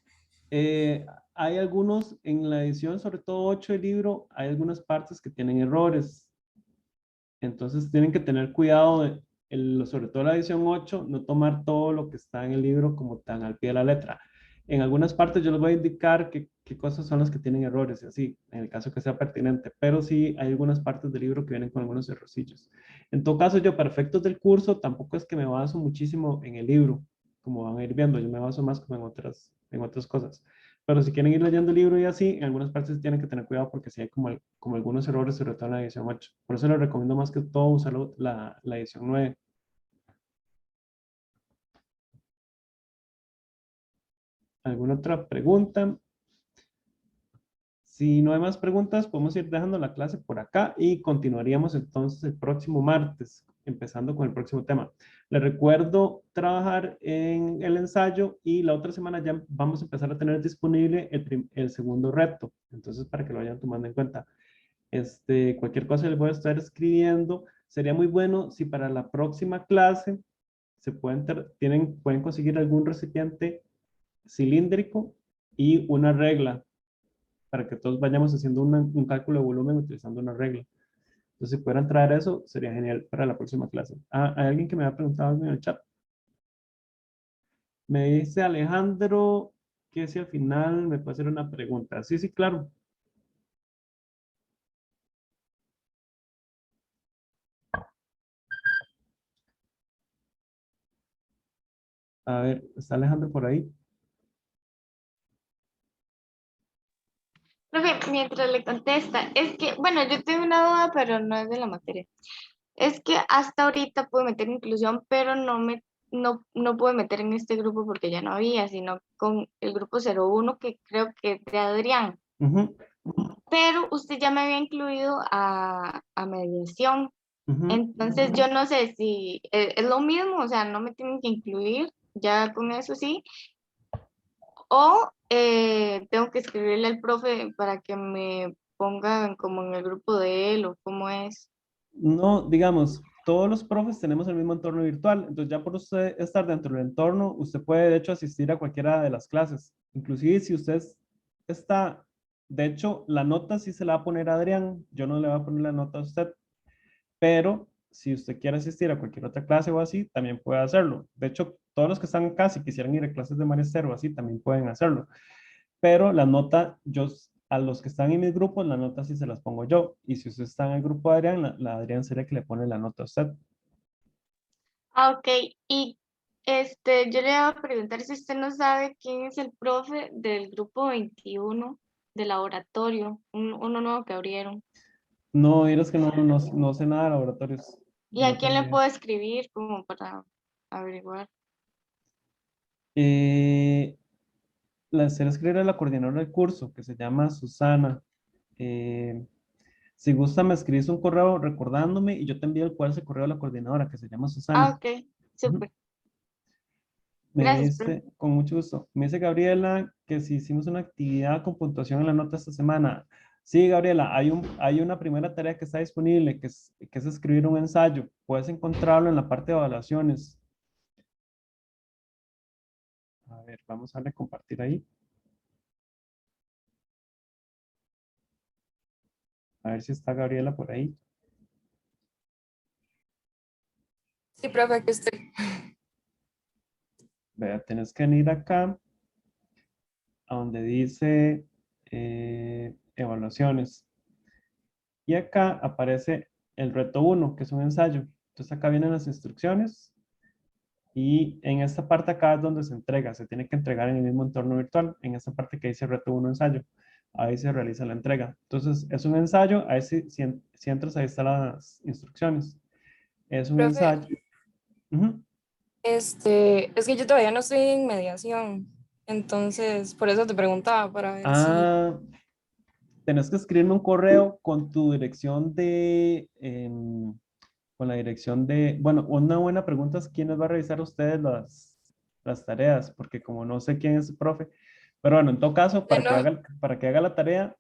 Hay algunos, en la edición, sobre todo 8 del libro, hay algunas partes que tienen errores. Entonces tienen que tener cuidado, sobre todo la edición 8, no tomar todo lo que está en el libro como tan al pie de la letra. En algunas partes yo les voy a indicar qué cosas son las que tienen errores y así, en el caso que sea pertinente, pero sí hay algunas partes del libro que vienen con algunos errorcillos. En todo caso, yo para efectos del curso tampoco es que me baso muchísimo en el libro, como van a ir viendo, yo me baso más como en otras cosas. Pero si quieren ir leyendo el libro y así, en algunas partes tienen que tener cuidado porque sí hay como algunos errores, sobre todo en la edición 8. Por eso les recomiendo más que todo usar la edición 9. ¿Alguna otra pregunta? Si no hay más preguntas, podemos ir dejando la clase por acá y continuaríamos entonces el próximo martes empezando con el próximo tema. Les recuerdo trabajar en el ensayo y la otra semana ya vamos a empezar a tener disponible el segundo reto. Entonces, para que lo vayan tomando en cuenta. Cualquier cosa les voy a estar escribiendo. Sería muy bueno si para la próxima clase se pueden conseguir algún recipiente cilíndrico y una regla para que todos vayamos haciendo un cálculo de volumen utilizando una regla. Entonces, si pudieran traer eso, sería genial para la próxima clase. Ah, hay alguien que me ha preguntado algo en el chat. Me dice Alejandro que si al final me puede hacer una pregunta. Sí, sí, claro. A ver, ¿está Alejandro por ahí? Profe, mientras le contesta, es que, bueno, yo tengo una duda, pero no es de la materia. Es que hasta ahorita pude meter inclusión, pero no pude meter en este grupo porque ya no había, sino con el grupo 01 que creo que es de Adrián. Ujú, Pero usted ya me había incluido a mediación. ujú. Entonces yo no sé si es lo mismo, o sea, no me tienen que incluir, ya con eso sí, o tengo que escribirle al profe para que me pongan como en el grupo de él o cómo es. No, digamos, todos los profes tenemos el mismo entorno virtual, entonces ya por usted estar dentro del entorno, usted puede de hecho asistir a cualquiera de las clases. Inclusive si usted está, de hecho, la nota sí se la va a poner a Adrián, yo no le voy a poner la nota a usted, pero si usted quiere asistir a cualquier otra clase o así, también puede hacerlo. De hecho, todos los que están acá, si quisieran ir a clases de Marister o así, también pueden hacerlo. Pero la nota, a los que están en mis grupos, la nota sí se las pongo yo. Y si usted está en el grupo de Adrián, la Adrián sería que le pone la nota a usted. Ah, ok. Y yo le iba a preguntar si usted no sabe quién es el profe del grupo 21 de laboratorio, uno nuevo que abrieron. No, es que no sé nada de laboratorios. ¿Y a No quién tengo le idea. puedo escribir como para averiguar? Eh, la será escribir a la coordinadora del curso, que se llama Susana. Si gusta, me escribes un correo recordándome y yo te envío cuál es el correo de la coordinadora, que se llama Ah, Susana. ok, Ujú. súper. Me Gracias, profe. dice, con mucho gusto, me dice Gabriela que si hicimos una actividad con puntuación en la nota esta semana. Sí, Gabriela, hay una primera tarea que está disponible, que es escribir un ensayo. Puedes encontrarlo en la parte de evaluaciones. A ver, vamos a darle a compartir ahí. A ver si está Gabriela por ahí. Sí, profe, aquí estoy. Vea, tienes que venir acá a donde dice evaluaciones. Y acá aparece el reto 1, que es un ensayo. Entonces acá vienen las instrucciones y en esta parte acá es donde se entrega. Se tiene que entregar en el mismo entorno virtual. En esta parte que dice reto 1 ensayo. Ahí se realiza la entrega. Entonces es un ensayo. Ahí si entras, ahí están las instrucciones. Es un Profe, ensayo. Ujú. es que yo todavía no estoy en mediación, entonces por eso te preguntaba para ver si... Ah, tenés que escribirme un correo con tu dirección con la dirección bueno, una buena pregunta es quién les va a revisar a ustedes las tareas, porque como no sé quién es el profe, pero bueno, en todo caso, Bueno, para que haga la tarea,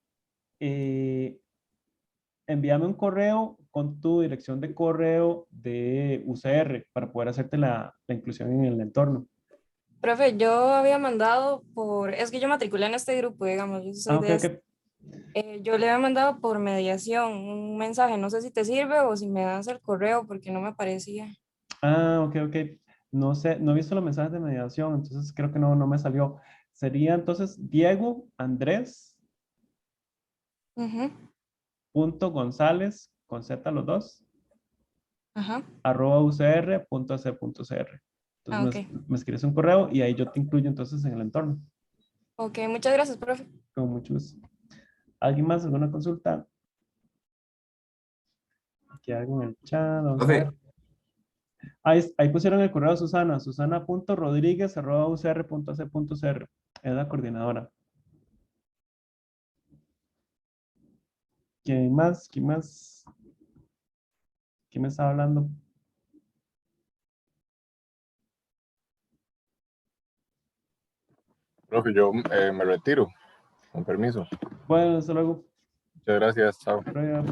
envíame un correo con tu dirección de correo de UCR para poder hacerte la inclusión en el entorno. profe, yo había mandado es que yo matriculé en este grupo, digamos, yo soy Ah, ok, de ok. yo le había mandado por mediación un mensaje, no sé si te sirve o si me das el correo porque no me aparecía. Ah, ok, ok. No sé, no he visto los mensajes de mediación, entonces creo que no me salió. Sería entonces Diego Andrés Ujú, punto González con Z los dos ajá, arroba ucr.ac.cr. ah, ok. Entonces me escribes un correo y ahí yo te incluyo entonces en el entorno. Ok, muchas gracias, profe. Con mucho gusto. ¿Alguien más? ¿Alguna consulta? Aquí algo en el chat, vamos a Profe, ver. Ahí pusieron el correo de Susana, susana.rodríguez@ucr.ac.cr. Es la coordinadora. ¿Quién más? ¿Quién más? ¿Quién me está hablando? Profe, yo me retiro, con permiso. Bueno, hasta luego. Muchas gracias, chao. Prueba.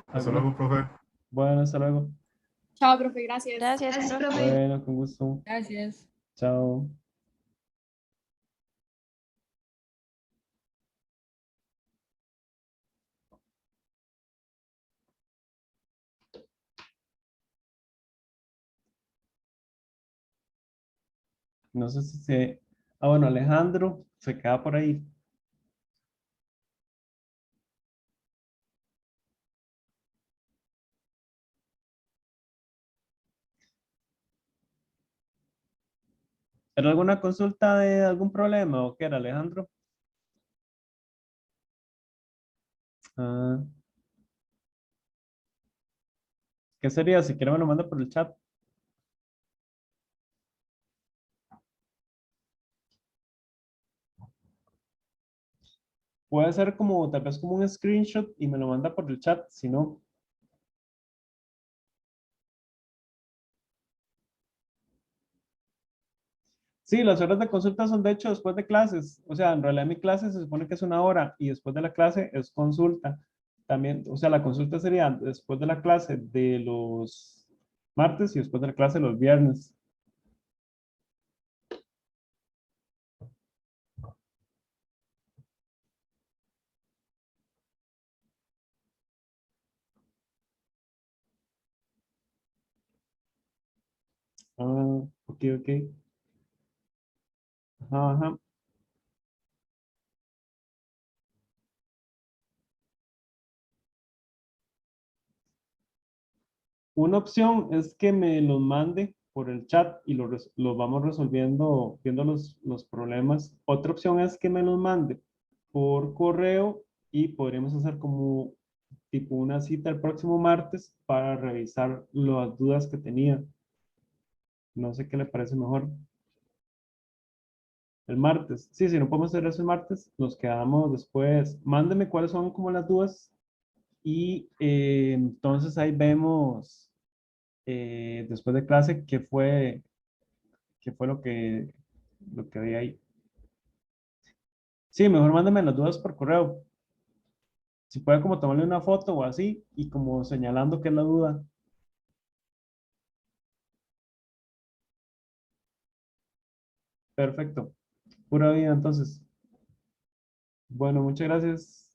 Hasta luego, profe. Bueno, hasta luego. Chao, profe, gracias. Gracias, profe. Bueno, con gusto. Gracias. Chao. No sé si se... Ah, bueno, Alejandro se queda por ahí. ¿Era alguna consulta de algún problema o qué era, Alejandro? Ah, ¿qué sería? Si quiere me lo manda por el chat. Puede ser como, tal vez como un screenshot y me lo manda por el chat, si no. Sí, las horas de consulta son de hecho después de clases. O sea, en realidad mi clase se supone que es 1 hora y después de la clase es consulta. También, o sea, la consulta sería después de la clase de los martes y después de la clase de los viernes. Ah, ok. Ajá. Una opción es que me los mande por el chat y los vamos resolviendo, viendo los problemas. Otra opción es que me los mande por correo y podríamos hacer como tipo una cita el próximo martes para revisar las dudas que tenía. No sé qué le parece mejor. El martes. Sí, si no podemos hacer eso el martes, nos quedamos después. Mándeme cuáles son como las dudas y entonces ahí vemos después de clase qué fue lo que había ahí. Sí, mejor mándame las dudas por correo. Si puede como tomarle una foto o así y como señalando qué es la duda. Perfecto. Pura vida entonces. Bueno, muchas gracias.